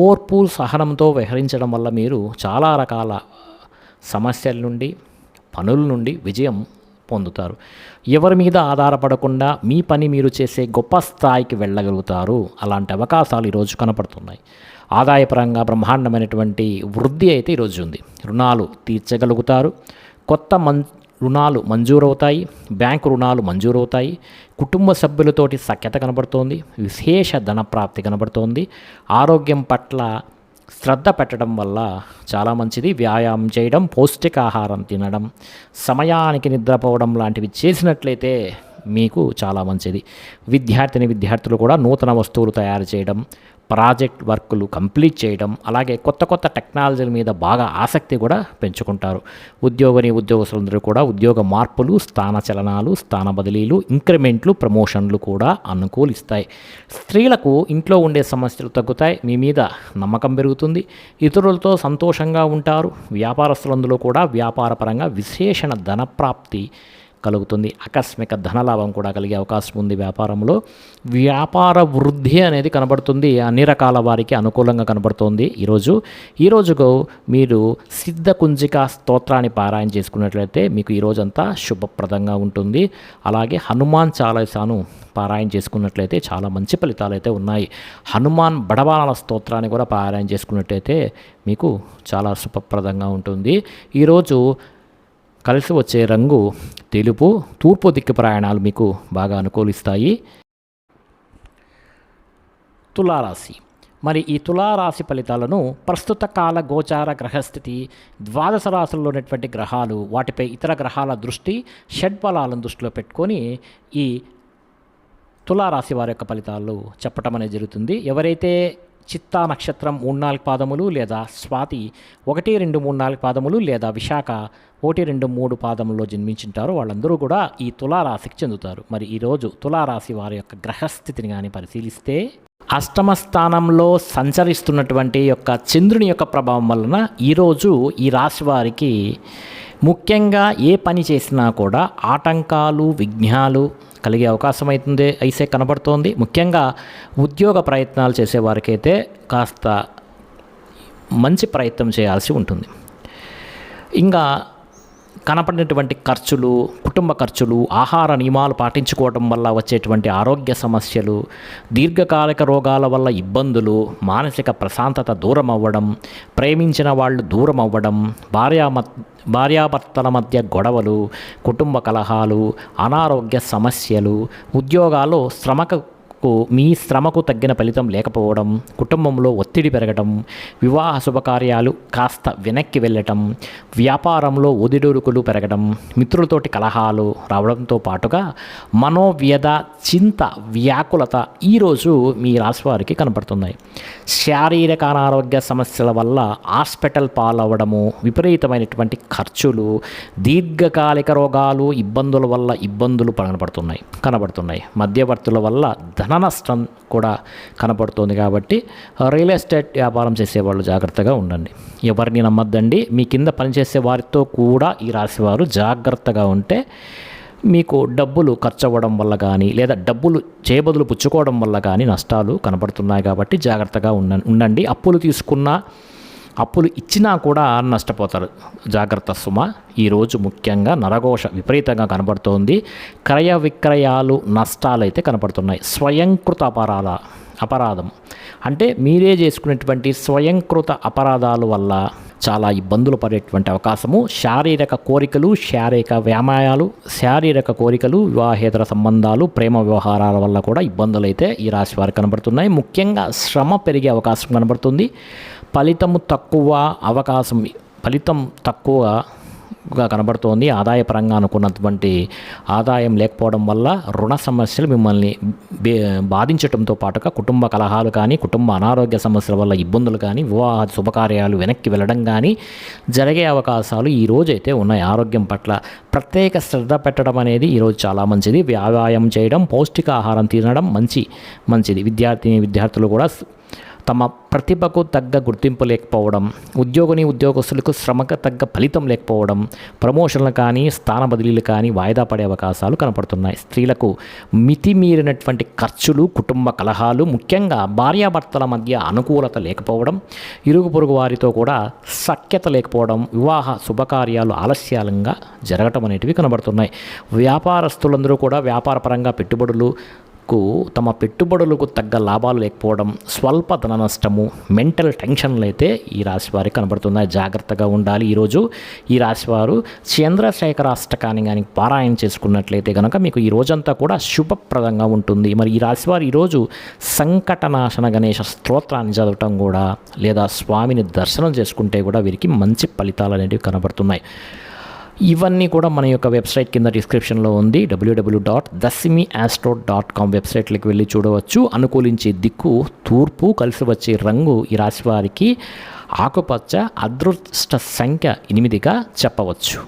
Speaker 1: ఓర్పు, సహనంతో వ్యవహరించడం వల్ల మీరు చాలా రకాల సమస్యల నుండి, పనుల నుండి విజయం పొందుతారు. ఎవరి మీద ఆధారపడకుండా మీ పని మీరు చేసే గొప్ప స్థాయికి వెళ్ళగలుగుతారు. అలాంటి అవకాశాలు ఈరోజు కనపడుతున్నాయి. ఆదాయపరంగా బ్రహ్మాండమైనటువంటి వృద్ధి అయితే ఈరోజు ఉంది. రుణాలు తీర్చగలుగుతారు. కొత్త రుణాలు మంజూరవుతాయి. బ్యాంకు రుణాలు మంజూరవుతాయి. కుటుంబ సభ్యులతోటి సఖ్యత కనబడుతోంది. విశేష ధనప్రాప్తి కనబడుతోంది. ఆరోగ్యం పట్ల శ్రద్ధ పెట్టడం వల్ల చాలా మంచిది. వ్యాయామం చేయడం, పౌష్టికాహారం తినడం, సమయానికి నిద్రపోవడం లాంటివి చేసినట్లయితే మీకు చాలా మంచిది. విద్యార్థులు కూడా నూతన వస్తువులు తయారు చేయడం, ప్రాజెక్ట్ వర్కులు కంప్లీట్ చేయడం, అలాగే కొత్త కొత్త టెక్నాలజీల మీద బాగా ఆసక్తి కూడా పెంచుకుంటారు. ఉద్యోగస్తులందరూ కూడా ఉద్యోగ మార్పులు, స్థాన చలనాలు, స్థాన బదిలీలు, ఇంక్రిమెంట్లు, ప్రమోషన్లు కూడా అనుకూలిస్తాయి. స్త్రీలకు ఇంట్లో ఉండే సమస్యలు తగ్గుతాయి. మీ మీద నమ్మకం పెరుగుతుంది. ఇతరులతో సంతోషంగా ఉంటారు. వ్యాపారస్తులందరూ కూడా వ్యాపారపరంగా విశేషణ ధనప్రాప్తి కలుగుతుంది. ఆకస్మిక ధనలాభం కూడా కలిగే అవకాశం ఉంది. వ్యాపార వృద్ధి అనేది కనబడుతుంది. అన్ని రకాల వారికి అనుకూలంగా కనబడుతోంది. ఈరోజుకు మీరు సిద్ధ కుంజిక స్తోత్రాన్ని పారాయణ చేసుకున్నట్లయితే మీకు ఈరోజంతా శుభప్రదంగా ఉంటుంది. అలాగే హనుమాన్ చాలీసాను పారాయణ చేసుకున్నట్లయితే చాలా మంచి ఫలితాలు అయితే ఉన్నాయి. హనుమాన్ బడబాల స్తోత్రాన్ని కూడా పారాయణ చేసుకున్నట్లయితే మీకు చాలా శుభప్రదంగా ఉంటుంది. ఈరోజు కలిసి వచ్చే రంగు తెలుపు. తూర్పు దిక్కు ప్రయాణాలు మీకు బాగా అనుకూలిస్తాయి. తులారాశి. మరి ఈ తులారాశి ఫలితాలను ప్రస్తుత కాల గోచార గ్రహస్థితి, ద్వాదశ రాశుల్లో ఉన్నటువంటి గ్రహాలు, వాటిపై ఇతర గ్రహాల దృష్టి, షడ్బలాలను దృష్టిలో పెట్టుకొని ఈ తులారాశి వారి యొక్క ఫలితాలు చెప్పటం అనేది జరుగుతుంది. ఎవరైతే చిత్తా నక్షత్రం 3-4 పాదములు, లేదా స్వాతి 1, 2, 3, 4 పాదములు, లేదా విశాఖ 1, 2, 3 పాదముల్లో జన్మించుంటారు, వాళ్ళందరూ కూడా ఈ తులారాశికి చెందుతారు. మరి ఈరోజు తులారాశి వారి యొక్క గ్రహస్థితిని కానీ పరిశీలిస్తే, అష్టమ స్థానంలో సంచరిస్తున్నటువంటి యొక్క చంద్రుని యొక్క ప్రభావం వలన ఈరోజు ఈ రాశి వారికి ముఖ్యంగా ఏ పని చేసినా కూడా ఆటంకాలు, విఘ్నాలు కలిగే అవకాశం అయితే కనబడుతోంది. ముఖ్యంగా ఉద్యోగ ప్రయత్నాలు చేసేవారికైతే కాస్త మంచి ప్రయత్నం చేయాల్సి ఉంటుంది. ఇంకా కనపడినటువంటి ఖర్చులు, కుటుంబ ఖర్చులు, ఆహార నియమాలు పాటించుకోవడం వల్ల వచ్చేటువంటి ఆరోగ్య సమస్యలు, దీర్ఘకాలిక రోగాల వల్ల ఇబ్బందులు, మానసిక ప్రశాంతత దూరం అవ్వడం, ప్రేమించిన వాళ్ళు దూరం అవ్వడం, భార్యాభర్తల మధ్య గొడవలు, కుటుంబ కలహాలు, అనారోగ్య సమస్యలు, ఉద్యోగాల్లో మీ శ్రమకు తగ్గిన ఫలితం లేకపోవడం, కుటుంబంలో ఒత్తిడి పెరగడం, వివాహ శుభకార్యాలు కాస్త వెనక్కి వెళ్ళటం, వ్యాపారంలో ఒదిడుడుకులు పెరగడం, మిత్రులతోటి కలహాలు రావడంతో పాటుగా మనోవ్యధ, చింత, వ్యాకులత ఈరోజు మీ రాశి వారికి కనపడుతున్నాయి. శారీరక అనారోగ్య సమస్యల వల్ల హాస్పిటల్ పాలవ్వడము, విపరీతమైనటువంటి ఖర్చులు, దీర్ఘకాలిక రోగాలు, ఇబ్బందుల వల్ల ఇబ్బందులు కనబడుతున్నాయి. మధ్యవర్తుల వల్ల ధన నష్టం కూడా కనపడుతుంది. కాబట్టి రియల్ ఎస్టేట్ వ్యాపారం చేసేవాళ్ళు జాగ్రత్తగా ఉండండి. ఎవరిని నమ్మద్దండి. మీ కింద పనిచేసే వారితో కూడా ఈ రాశివారు జాగ్రత్తగా ఉంటే మీకు డబ్బులు ఖర్చు అవ్వడం వల్ల కానీ, లేదా డబ్బులు చేయబదులు పుచ్చుకోవడం వల్ల కానీ నష్టాలు కనపడుతున్నాయి. కాబట్టి జాగ్రత్తగా ఉండండి. అప్పులు తీసుకున్న అప్పులు ఇచ్చినా కూడా నష్టపోతారు. జాగ్రత్త సుమ. ఈరోజు ముఖ్యంగా నరఘోష విపరీతంగా కనబడుతోంది. క్రయ విక్రయాలు నష్టాలైతే కనపడుతున్నాయి. స్వయంకృత అపరాధం అంటే మీరే చేసుకునేటువంటి స్వయంకృత అపరాధాల వల్ల చాలా ఇబ్బందులు పడేటువంటి అవకాశము. శారీరక కోరికలు, శారీరక కోరికలు, వివాహేతర సంబంధాలు, ప్రేమ వ్యవహారాల వల్ల కూడా ఇబ్బందులు అయితే ఈ రాశి వారికి కనబడుతున్నాయి. ముఖ్యంగా శ్రమ పెరిగే అవకాశం కనబడుతుంది. ఫలితం తక్కువగా కనబడుతోంది. ఆదాయపరంగా అనుకున్నటువంటి ఆదాయం లేకపోవడం వల్ల రుణ సమస్యలు మిమ్మల్ని బాధించడంతో పాటుగా కుటుంబ కలహాలు కానీ, కుటుంబ అనారోగ్య సమస్యల వల్ల ఇబ్బందులు కానీ, వివాహ శుభకార్యాలు వెనక్కి వెళ్ళడం కానీ జరిగే అవకాశాలు ఈరోజు అయితే ఉన్నాయి. ఆరోగ్యం పట్ల ప్రత్యేక శ్రద్ధ పెట్టడం అనేది ఈరోజు చాలా మంచిది. వ్యాయామం చేయడం, పౌష్టికాహారం తినడం మంచిది. విద్యార్థులు కూడా తమ ప్రతిభకు తగ్గ గుర్తింపు లేకపోవడం, ఉద్యోగస్తులకు శ్రమకు తగ్గ ఫలితం లేకపోవడం, ప్రమోషన్లు కానీ, స్థాన బదిలీలు కానీ వాయిదా పడే అవకాశాలు కనపడుతున్నాయి. స్త్రీలకు మితిమీరినటువంటి ఖర్చులు, కుటుంబ కలహాలు, ముఖ్యంగా భార్యాభర్తల మధ్య అనుకూలత లేకపోవడం, ఇరుగు పొరుగు వారితో కూడా సఖ్యత లేకపోవడం, వివాహ శుభకార్యాలు ఆలస్యంగా జరగటం అనేటివి కనబడుతున్నాయి. వ్యాపారస్తులందరూ కూడా వ్యాపారపరంగా తమ పెట్టుబడులకు తగ్గ లాభాలు లేకపోవడం, స్వల్ప ధన నష్టము, మెంటల్ టెన్షన్లు అయితే ఈ రాశి వారికి కనబడుతున్నాయి. జాగ్రత్తగా ఉండాలి. ఈరోజు ఈ రాశివారు చంద్రశేఖర అష్టకాన్ని కానీ పారాయణ చేసుకున్నట్లయితే కనుక మీకు ఈ రోజంతా కూడా శుభప్రదంగా ఉంటుంది. మరి ఈ రాశివారు ఈరోజు సంకటనాశన గణేష స్తోత్రాన్ని చదవటం కూడా, లేదా స్వామిని దర్శనం చేసుకుంటే కూడా వీరికి మంచి ఫలితాలు అనేవి కనబడుతున్నాయి. ఇవన్నీ కూడా మన యొక్క వెబ్సైట్ కింద డిస్క్రిప్షన్లో ఉంది. www.dasimiastro.com వెబ్సైట్లోకి వెళ్ళి చూడవచ్చు. అనుకూలించే దిక్కు తూర్పు, కలిసి వచ్చే రంగు ఈ రాశి వారికి ఆకుపచ్చ, అదృష్ట సంఖ్య 8గా చెప్పవచ్చు.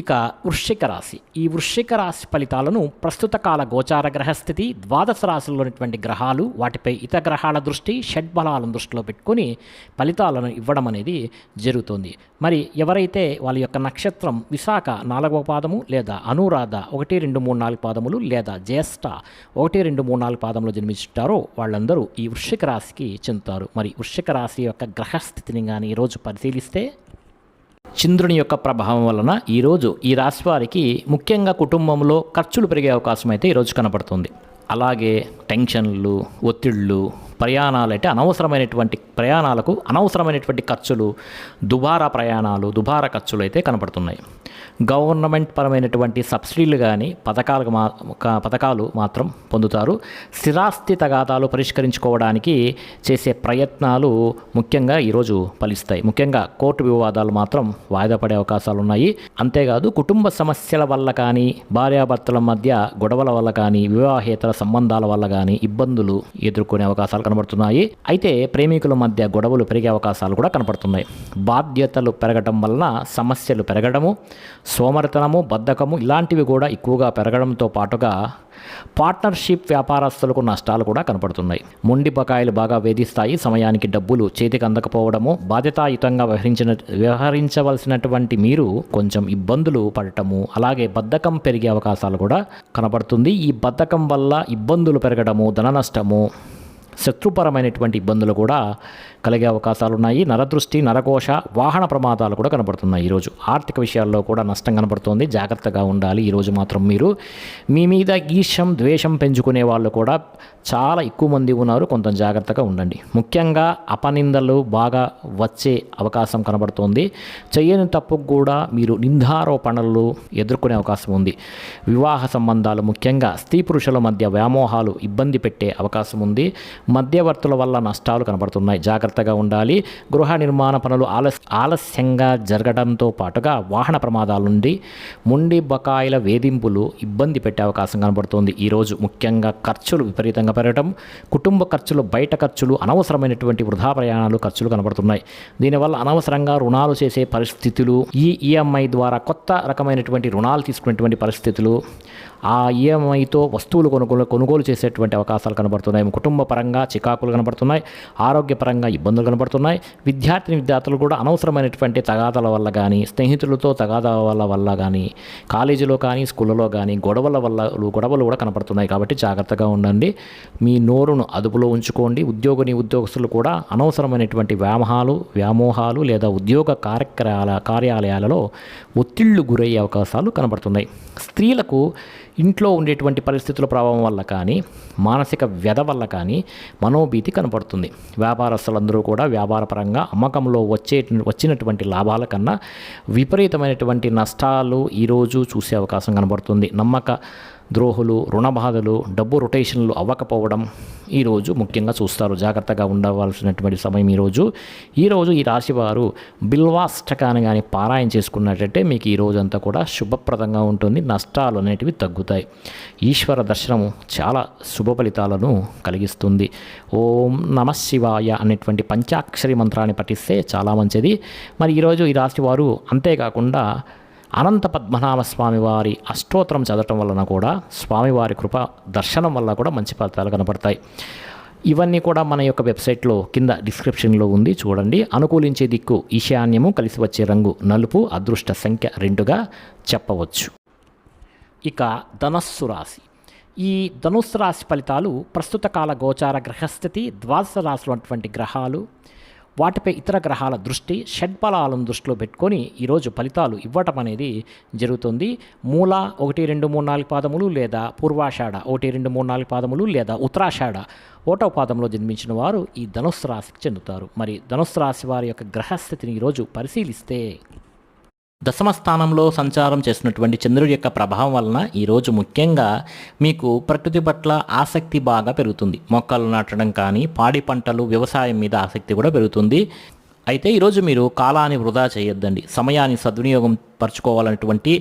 Speaker 1: ఇక వృశ్చిక రాశి. ఈ వృశ్చిక రాశి ఫలితాలను ప్రస్తుత కాల గోచార గ్రహస్థితి, ద్వాదశ రాశుల్లోని గ్రహాలు, వాటిపై ఇతర గ్రహాల దృష్టి, షడ్బలాలను దృష్టిలో పెట్టుకొని ఫలితాలను ఇవ్వడం అనేది జరుగుతుంది. మరి ఎవరైతే వాళ్ళ యొక్క నక్షత్రం విశాఖ 4వ పాదము, లేదా అనురాధ 1, 2, 3, 4 పాదములు, లేదా జ్యేష్ఠ 1, 2, 3, 4 పాదములు జన్మించుంటారో వాళ్ళందరూ ఈ వృశ్చిక రాశికి చెందుతారు. మరి వృశ్చిక రాశి యొక్క గ్రహస్థితిని కానీ ఈరోజు పరిశీలిస్తే, చంద్రుని యొక్క ప్రభావం వలన ఈరోజు ఈ రాశి వారికి ముఖ్యంగా కుటుంబంలో ఖర్చులు పెరిగే అవకాశం అయితే ఈరోజు కనపడుతుంది. అలాగే టెన్షన్లు, ఒత్తిళ్ళు, ప్రయాణాలు అంటే అనవసరమైనటువంటి ఖర్చులు, దుబారా ఖర్చులు అయితే కనపడుతున్నాయి. గవర్నమెంట్ పరమైనటువంటి సబ్సిడీలు కానీ పథకాలు మాత్రం పొందుతారు. స్థిరాస్తి తగాదాలు పరిష్కరించుకోవడానికి చేసే ప్రయత్నాలు ముఖ్యంగా ఈరోజు ఫలిస్తాయి. ముఖ్యంగా కోర్టు వివాదాలు మాత్రం వాయిదా పడే అవకాశాలు ఉన్నాయి. అంతేకాదు కుటుంబ సమస్యల వల్ల కానీ, భార్యాభర్తల మధ్య గొడవల వల్ల కానీ, వివాహేతర సంబంధాల వల్ల కానీ ఇబ్బందులు ఎదుర్కొనే అవకాశాలు కనబడుతున్నాయి. అయితే ప్రేమికుల మధ్య గొడవలు పెరిగే అవకాశాలు కూడా కనపడుతున్నాయి. బాధ్యతలు పెరగడం వలన సమస్యలు పెరగడము, సోమరితనము, బద్ధకము ఇలాంటివి కూడా ఎక్కువగా పెరగడంతో పాటుగా పార్ట్నర్షిప్ వ్యాపారస్తులకు నష్టాలు కూడా కనపడుతున్నాయి. మొండి బకాయిలు బాగా వేధిస్తాయి. సమయానికి డబ్బులు చేతికి అందకపోవడము, బాధ్యతాయుతంగా వ్యవహరించవలసినటువంటి మీరు కొంచెం ఇబ్బందులు పడటము, అలాగే బద్ధకం పెరిగే అవకాశాలు కూడా కనపడుతుంది. ఈ బద్ధకం వల్ల ఇబ్బందులు పెరగడము, ధన నష్టము, శత్రుపరమైనటువంటి ఇబ్బందులు కూడా కలిగే అవకాశాలు ఉన్నాయి. నరదృష్టి, నరకోశ, వాహన ప్రమాదాలు కూడా కనబడుతున్నాయి. ఈరోజు ఆర్థిక విషయాల్లో కూడా నష్టం కనబడుతుంది. జాగ్రత్తగా ఉండాలి. ఈరోజు మాత్రం మీరు మీ మీద ఈర్ష్యం, ద్వేషం పెంచుకునే వాళ్ళు కూడా చాలా ఎక్కువ మంది ఉన్నారు. కొంత జాగ్రత్తగా ఉండండి. ముఖ్యంగా అపనిందలు బాగా వచ్చే అవకాశం కనబడుతోంది. చేయని తప్పుకు కూడా మీరు నిందారోపణలు ఎదుర్కొనే అవకాశం ఉంది. వివాహ సంబంధాలు, ముఖ్యంగా స్త్రీ పురుషుల మధ్య వ్యామోహాలు ఇబ్బంది పెట్టే అవకాశం ఉంది. మధ్యవర్తుల వల్ల నష్టాలు కనబడుతున్నాయి. జాగ్రత్తగా ఉండాలి. గృహ నిర్మాణ పనులు ఆలస్యంగా జరగడంతో పాటుగా వాహన ప్రమాదాల నుండి మొండి బకాయిల వేధింపులు ఇబ్బంది పెట్టే అవకాశం కనబడుతుంది. ఈరోజు ముఖ్యంగా ఖర్చులు విపరీతంగా పెరగడం, కుటుంబ ఖర్చులు, బయట ఖర్చులు, అనవసరమైనటువంటి వృధా ప్రయాణాలు ఖర్చులు కనబడుతున్నాయి. దీనివల్ల అనవసరంగా రుణాలు చేసే పరిస్థితులు, ఈ ఈఎంఐ ద్వారా కొత్త రకమైనటువంటి రుణాలు తీసుకునేటువంటి పరిస్థితులు, ఆ ఈఎంఐతో వస్తువులు కొనుగోలు చేసేటువంటి అవకాశాలు కనబడుతున్నాయి. కుటుంబ పరంగా పరంగా చికాకులు కనబడుతున్నాయి, ఆరోగ్యపరంగా ఇబ్బందులు కనబడుతున్నాయి. విద్యార్థులు కూడా అనవసరమైనటువంటి తగాదాల వల్ల కానీ, స్నేహితులతో తగాదాల వల్ల కానీ, కాలేజీలో కానీ స్కూళ్ళలో కానీ గొడవలు కూడా కనబడుతున్నాయి. కాబట్టి జాగ్రత్తగా ఉండండి, మీ నోరును అదుపులో ఉంచుకోండి. ఉద్యోగస్తులు కూడా అనవసరమైనటువంటి వ్యామోహాలు లేదా ఉద్యోగ కార్యాలయాలలో ఒత్తిళ్లు గురయ్యే అవకాశాలు కనబడుతున్నాయి. స్త్రీలకు ఇంట్లో ఉండేటువంటి పరిస్థితుల ప్రభావం వల్ల కానీ, మానసిక వ్యధ వల్ల కానీ మనోభీతి కనపడుతుంది. వ్యాపారస్తులందరూ కూడా వ్యాపారపరంగా అమ్మకంలో వచ్చినటువంటి లాభాల కన్నా విపరీతమైనటువంటి నష్టాలు ఈరోజు చూసే అవకాశం కనబడుతుంది. నమ్మక ద్రోహులు, రుణ బాధలు, డబ్బు రొటేషన్లు అవ్వకపోవడం ఈరోజు ముఖ్యంగా చూస్తారు. జాగ్రత్తగా ఉండవలసినటువంటి సమయం ఈరోజు ఈ రాశివారు బిల్వాష్టకాన్ని కానీ పారాయణ చేసుకున్నట్టయితే మీకు ఈ రోజంతా కూడా శుభప్రదంగా ఉంటుంది. నష్టాలు అనేటివి తగ్గుతాయి. ఈశ్వర దర్శనం చాలా శుభ ఫలితాలను కలిగిస్తుంది. ఓం నమః శివాయ అనేటువంటి పంచాక్షరి మంత్రాన్ని పఠిస్తే చాలా మంచిది. మరి ఈరోజు ఈ రాశివారు అంతేకాకుండా అనంత పద్మనాభ స్వామివారి అష్టోత్తరం చదవటం వలన కూడా స్వామివారి కృప దర్శనం వల్ల కూడా మంచి ఫలితాలు కనపడతాయి. ఇవన్నీ కూడా మన యొక్క వెబ్సైట్లో కింద డిస్క్రిప్షన్లో ఉంది, చూడండి. అనుకూలించే దిక్కు ఈశాన్యము, కలిసి వచ్చే రంగు నలుపు, అదృష్ట సంఖ్య 2గా చెప్పవచ్చు. ఇక ధనస్సు రాశి. ఈ ధనుస్సు రాశి ఫలితాలు ప్రస్తుత కాల గోచార గ్రహస్థితి, ద్వాదశ రాశులు అటువంటి గ్రహాలు, వాటిపై ఇతర గ్రహాల దృష్టి, షడ్బలాలను దృష్టిలో పెట్టుకొని ఈరోజు ఫలితాలు ఇవ్వటం అనేది జరుగుతుంది. మూల 1, 2, 3, 4 పాదములు లేదా పూర్వాషాఢ 1, 2, 3, 4 పాదములు లేదా ఉత్తరాషాఢ 1వ పాదంలో జన్మించిన వారు ఈ ధనుస్సు రాశికి చెందుతారు. మరి ధనుస్సు రాశి వారి యొక్క గ్రహస్థితిని ఈరోజు పరిశీలిస్తే, దశమ స్థానంలో సంచారం చేసినటువంటి చంద్రుడి యొక్క ప్రభావం వలన ఈరోజు ముఖ్యంగా మీకు ప్రకృతి పట్ల ఆసక్తి బాగా పెరుగుతుంది. మొక్కలు నాటడం కానీ, పాడి పంటలు, వ్యవసాయం మీద ఆసక్తి కూడా పెరుగుతుంది. అయితే ఈరోజు మీరు కాలాన్ని వృధా చేయొద్దండి. సమయాన్ని సద్వినియోగం పరచుకోవాలనేటువంటి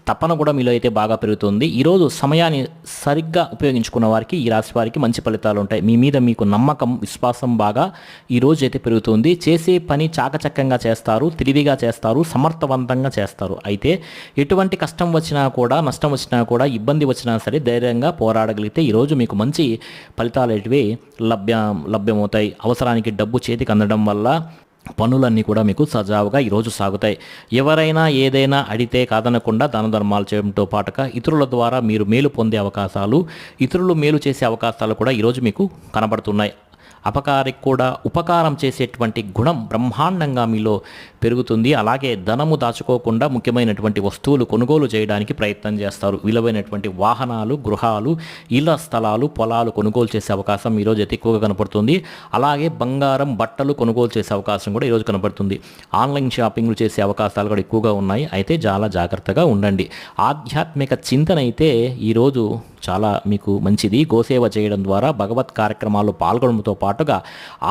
Speaker 1: తపన కూడా మీలో అయితే బాగా పెరుగుతుంది. ఈరోజు సమయాన్ని సరిగ్గా ఉపయోగించుకున్న వారికి, ఈ రాశి వారికి మంచి ఫలితాలు ఉంటాయి. మీ మీద మీకు నమ్మకం, విశ్వాసం బాగా ఈరోజు అయితే పెరుగుతుంది. చేసే పని చాకచక్యంగా చేస్తారు, తెలివిగా చేస్తారు, సమర్థవంతంగా చేస్తారు. అయితే ఎటువంటి కష్టం వచ్చినా కూడా, నష్టం వచ్చినా కూడా, ఇబ్బంది వచ్చినా సరే ధైర్యంగా పోరాడగలిగితే ఈరోజు మీకు మంచి ఫలితాలు అనేటివి లభ్యమవుతాయి. అవసరానికి డబ్బు చేతికి అందడం వల్ల పనులన్నీ కూడా మీకు సజావుగా ఈరోజు సాగుతాయి. ఎవరైనా ఏదైనా అడిగితే కాదనకుండా దాన ధర్మాలు చేయడంతో పాటుగా ఇతరుల ద్వారా మీరు మేలు పొందే అవకాశాలు, ఇతరులు మేలు చేసే అవకాశాలు కూడా ఈరోజు మీకు కనబడుతున్నాయి. అపకారికి కూడా ఉపకారం చేసేటువంటి గుణం బ్రహ్మాండంగా మీలో పెరుగుతుంది. అలాగే ధనము దాచుకోకుండా ముఖ్యమైనటువంటి వస్తువులు కొనుగోలు చేయడానికి ప్రయత్నం చేస్తారు. విలువైనటువంటి వాహనాలు, గృహాలు, ఇళ్ల స్థలాలు, పొలాలు కొనుగోలు చేసే అవకాశం ఈరోజు అయితే ఎక్కువగా కనపడుతుంది. అలాగే బంగారం, బట్టలు కొనుగోలు చేసే అవకాశం కూడా ఈరోజు కనపడుతుంది. ఆన్లైన్ షాపింగ్లు చేసే అవకాశాలు కూడా ఎక్కువగా ఉన్నాయి. అయితే చాలా జాగ్రత్తగా ఉండండి. ఆధ్యాత్మిక చింతన అయితే ఈరోజు చాలా మీకు మంచిది. గోసేవ చేయడం ద్వారా, భగవత్ కార్యక్రమాల్లో పాల్గొనడంతో పాటుగా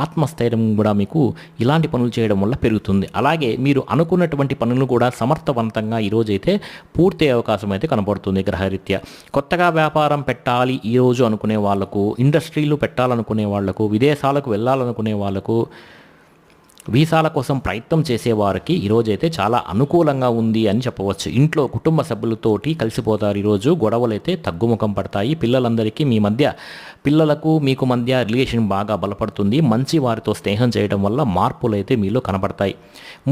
Speaker 1: ఆత్మస్థైర్యం కూడా మీకు ఇలాంటి పనులు చేయడం వల్ల పెరుగుతుంది. అలాగే మీరు అనుకున్నటువంటి పనులు కూడా సమర్థవంతంగా ఈరోజైతే పూర్తి అవకాశం అయితే కనబడుతుంది గ్రహరీత్యా. కొత్తగా వ్యాపారం పెట్టాలి ఈరోజు అనుకునే వాళ్లకు, ఇండస్ట్రీలు పెట్టాలనుకునే వాళ్లకు, విదేశాలకు వెళ్ళాలనుకునే వాళ్లకు, వీసాల కోసం ప్రయత్నం చేసేవారికి ఈరోజైతే చాలా అనుకూలంగా ఉంది అని చెప్పవచ్చు. ఇంట్లో కుటుంబ సభ్యులతోటి కలిసిపోతారు. ఈరోజు గొడవలు అయితే తగ్గుముఖం పడతాయి. పిల్లలందరికీ పిల్లలకు మీకు మధ్య రిలేషన్ బాగా బలపడుతుంది. మంచి వారితో స్నేహం చేయడం వల్ల మార్పులు అయితే మీలో కనబడతాయి.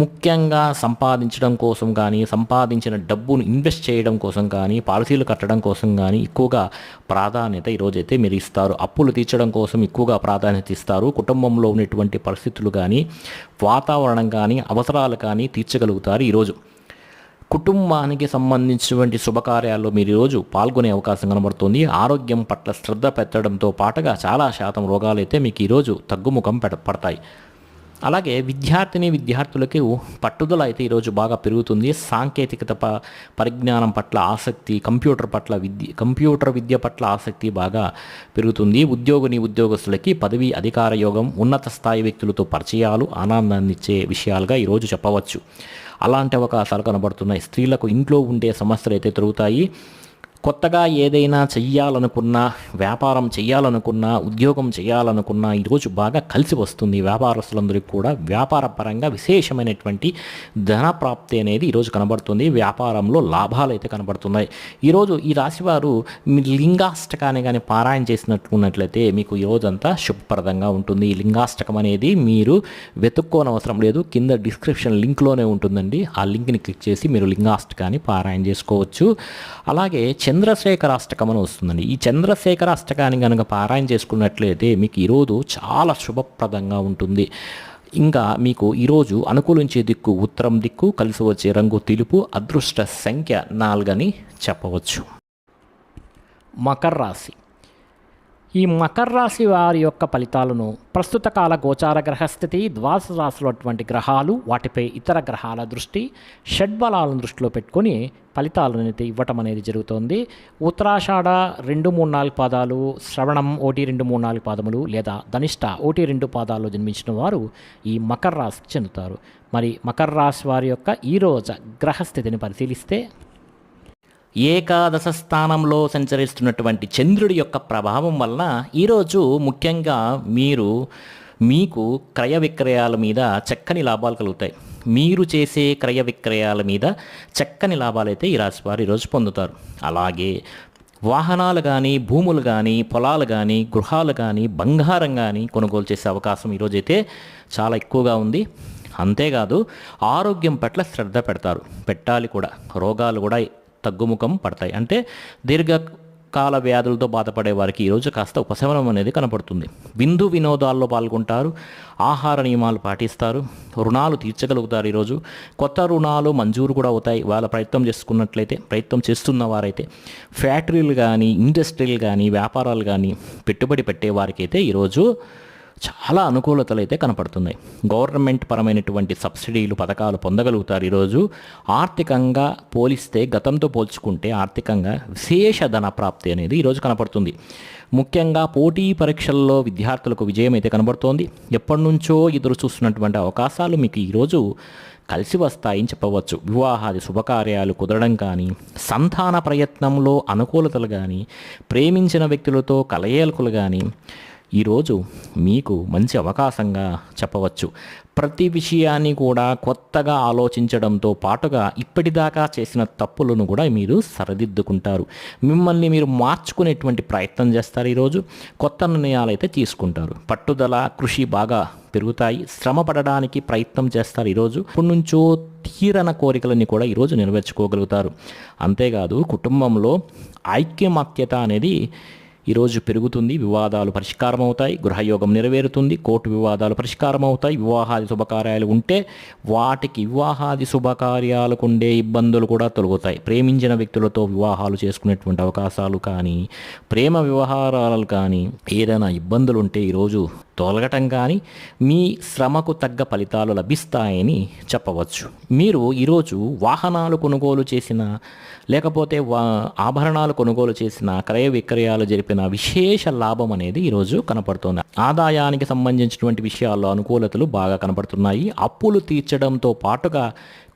Speaker 1: ముఖ్యంగా సంపాదించడం కోసం కానీ, సంపాదించిన డబ్బును ఇన్వెస్ట్ చేయడం కోసం కానీ, పాలసీలు కట్టడం కోసం కానీ ఎక్కువగా ప్రాధాన్యత ఈరోజైతే మీరు ఇస్తారు. అప్పులు తీర్చడం కోసం ఎక్కువగా ప్రాధాన్యత ఇస్తారు. కుటుంబంలో ఉన్నటువంటి పరిస్థితులు కానీ, వాతావరణం కానీ, అవసరాలు కానీ తీర్చగలుగుతారు. ఈరోజు కుటుంబానికి సంబంధించినటువంటి శుభకార్యాల్లో మీరు ఈరోజు పాల్గొనే అవకాశం కనబడుతుంది. ఆరోగ్యం పట్ల శ్రద్ధ పెట్టడంతో పాటుగా చాలా శాతం రోగాలు అయితే మీకు ఈరోజు తగ్గుముఖం పడతాయి. అలాగే విద్యార్థులకు పట్టుదల అయితే ఈరోజు బాగా పెరుగుతుంది. సాంకేతికత పరిజ్ఞానం పట్ల ఆసక్తి, కంప్యూటర్ విద్య పట్ల ఆసక్తి బాగా పెరుగుతుంది. ఉద్యోగస్తులకి పదవి, అధికార యోగం, ఉన్నత స్థాయి వ్యక్తులతో పరిచయాలు ఆనందాన్ని ఇచ్చే విషయాలుగా ఈరోజు చెప్పవచ్చు. అలాంటి అవకాశాలు కనబడుతున్నాయి. స్త్రీలకు ఇంట్లో ఉండే సమస్యలు అయితే తిరుగుతాయి. కొత్తగా ఏదైనా చెయ్యాలనుకున్నా, వ్యాపారం చేయాలనుకున్నా, ఉద్యోగం చేయాలనుకున్నా ఈరోజు బాగా కలిసి వస్తుంది. వ్యాపారస్తులందరికీ కూడా వ్యాపార పరంగా విశేషమైనటువంటి ధన ప్రాప్తి అనేది ఈరోజు కనబడుతుంది. వ్యాపారంలో లాభాలు అయితే కనబడుతున్నాయి. ఈరోజు ఈ రాశివారు మీ లింగాష్టకాన్ని కానీ పారాయణ చేసినట్లున్నట్లయితే మీకు ఈరోజంతా శుభప్రదంగా ఉంటుంది. ఈ లింగాష్టకం అనేది మీరు వెతుక్కోనవసరం లేదు, కింద డిస్క్రిప్షన్ లింక్లోనే ఉంటుందండి. ఆ లింక్ని క్లిక్ చేసి మీరు లింగాష్టకాన్ని పారాయణ చేసుకోవచ్చు. అలాగే చంద్రశేఖర అష్టకం అని వస్తుందండి. ఈ చంద్రశేఖర అష్టకాన్ని కనుక పారాయణ చేసుకున్నట్లయితే మీకు ఈరోజు చాలా శుభప్రదంగా ఉంటుంది. ఇంకా మీకు ఈరోజు అనుకూలించే దిక్కు ఉత్తరం దిక్కు, కలిసి వచ్చే రంగు తెలుపు, అదృష్ట సంఖ్య 4 అని చెప్పవచ్చు. మకర రాశి. ఈ మకర రాశి వారి యొక్క ఫలితాలను ప్రస్తుత కాల గోచార గ్రహస్థితి, ద్వాదశ రాశులు అటువంటి గ్రహాలు, వాటిపై ఇతర గ్రహాల దృష్టి, షడ్బలాలను దృష్టిలో పెట్టుకొని ఫలితాలను అయితే ఇవ్వటం అనేది జరుగుతోంది. ఉత్తరాషాఢ 2, 3, 4 పాదాలు, శ్రవణం 1, 2, 3, 4 పాదములు లేదా ధనిష్ట 1, 2 పాదాల్లో జన్మించిన వారు ఈ మకర రాశికి చెందుతారు. మరి మకర రాశి వారి యొక్క ఈరోజు గ్రహస్థితిని పరిశీలిస్తే ఏకాదశ స్థానంలో సంచరిస్తున్నటువంటి చంద్రుడి యొక్క ప్రభావం వలన ఈరోజు ముఖ్యంగా మీకు క్రయ విక్రయాల మీద చక్కని లాభాలు కలుగుతాయి. మీరు చేసే క్రయ విక్రయాల మీద చక్కని లాభాలైతే ఈ రాశి వారు ఈరోజు పొందుతారు. అలాగే వాహనాలు కానీ, భూములు కానీ, పొలాలు కానీ, గృహాలు కానీ, బంగారం కానీ కొనుగోలు చేసే అవకాశం ఈరోజైతే చాలా ఎక్కువగా ఉంది. అంతేకాదు ఆరోగ్యం పట్ల శ్రద్ధ పెట్టాలి కూడా. రోగాలు కూడా తగ్గుముఖం పడతాయి. అంటే దీర్ఘకాల వ్యాధులతో బాధపడే వారికి ఈరోజు కాస్త ఉపశమనం అనేది కనపడుతుంది. విందు వినోదాల్లో పాల్గొంటారు, ఆహార నియమాలు పాటిస్తారు, రుణాలు తీర్చగలుగుతారు. ఈరోజు కొత్త రుణాలు మంజూరు కూడా అవుతాయి. వాళ్ళ ప్రయత్నం చేస్తున్న వారైతే ఫ్యాక్టరీలు కానీ, ఇండస్ట్రీలు కానీ, వ్యాపారాలు కానీ పెట్టుబడి పెట్టే వారికైతే ఈరోజు చాలా అనుకూలతలు అయితే కనపడుతున్నాయి. గవర్నమెంట్ పరమైనటువంటి సబ్సిడీలు, పథకాలు పొందగలుగుతారు. ఈరోజు ఆర్థికంగా పోలిస్తే, గతంతో పోల్చుకుంటే ఆర్థికంగా విశేష ధన ప్రాప్తి అనేది ఈరోజు కనపడుతుంది. ముఖ్యంగా పోటీ పరీక్షల్లో విద్యార్థులకు విజయం అయితే కనబడుతోంది. ఎప్పటి నుంచో ఎదురు చూస్తున్నటువంటి అవకాశాలు మీకు ఈరోజు కలిసి వస్తాయని చెప్పవచ్చు. వివాహాది శుభకార్యాలు కుదరడం కానీ, సంతాన ప్రయత్నంలో అనుకూలతలు కానీ, ప్రేమించిన వ్యక్తులతో కలయికలు కానీ ఈరోజు మీకు మంచి అవకాశంగా చెప్పవచ్చు. ప్రతి విషయాన్ని కూడా కొత్తగా ఆలోచించడంతో పాటుగా ఇప్పటిదాకా చేసిన తప్పులను కూడా మీరు సరిదిద్దుకుంటారు. మిమ్మల్ని మీరు మార్చుకునేటువంటి ప్రయత్నం చేస్తారు. ఈరోజు కొత్త నిర్ణయాలు అయితే తీసుకుంటారు. పట్టుదల, కృషి బాగా పెరుగుతాయి. శ్రమ పడడానికి ప్రయత్నం చేస్తారు. ఈరోజు ఇప్పటి నుంచో తీరన కోరికలని కూడా ఈరోజు నెరవేర్చుకోగలుగుతారు. అంతేకాదు కుటుంబంలో ఐక్యమత్యత అనేది ఈరోజు పెరుగుతుంది. వివాదాలు పరిష్కారం అవుతాయి. గృహయోగం నెరవేరుతుంది. కోర్టు వివాదాలు పరిష్కారం అవుతాయి. వివాహాది శుభకార్యాలు ఉంటే వాటికి వివాహాది శుభకార్యాలకు ఉండే ఇబ్బందులు కూడా తొలగుతాయి. ప్రేమించిన వ్యక్తులతో వివాహాలు చేసుకునేటువంటి అవకాశాలు కానీ, ప్రేమ వ్యవహారాలు కానీ, ఏదైనా ఇబ్బందులు ఉంటే ఈరోజు తొలగటం కానీ, మీ శ్రమకు తగ్గ ఫలితాలు లభిస్తాయని చెప్పవచ్చు. మీరు ఈరోజు వాహనాలు కొనుగోలు చేసిన, లేకపోతే ఆభరణాలు కొనుగోలు చేసిన, క్రయ విక్రయాలు జరిపిన విశేష లాభం అనేది ఈరోజు కనపడుతుంది. ఆదాయానికి సంబంధించినటువంటి విషయాల్లో అనుకూలతలు బాగా కనపడుతున్నాయి. అప్పులు తీర్చడంతో పాటుగా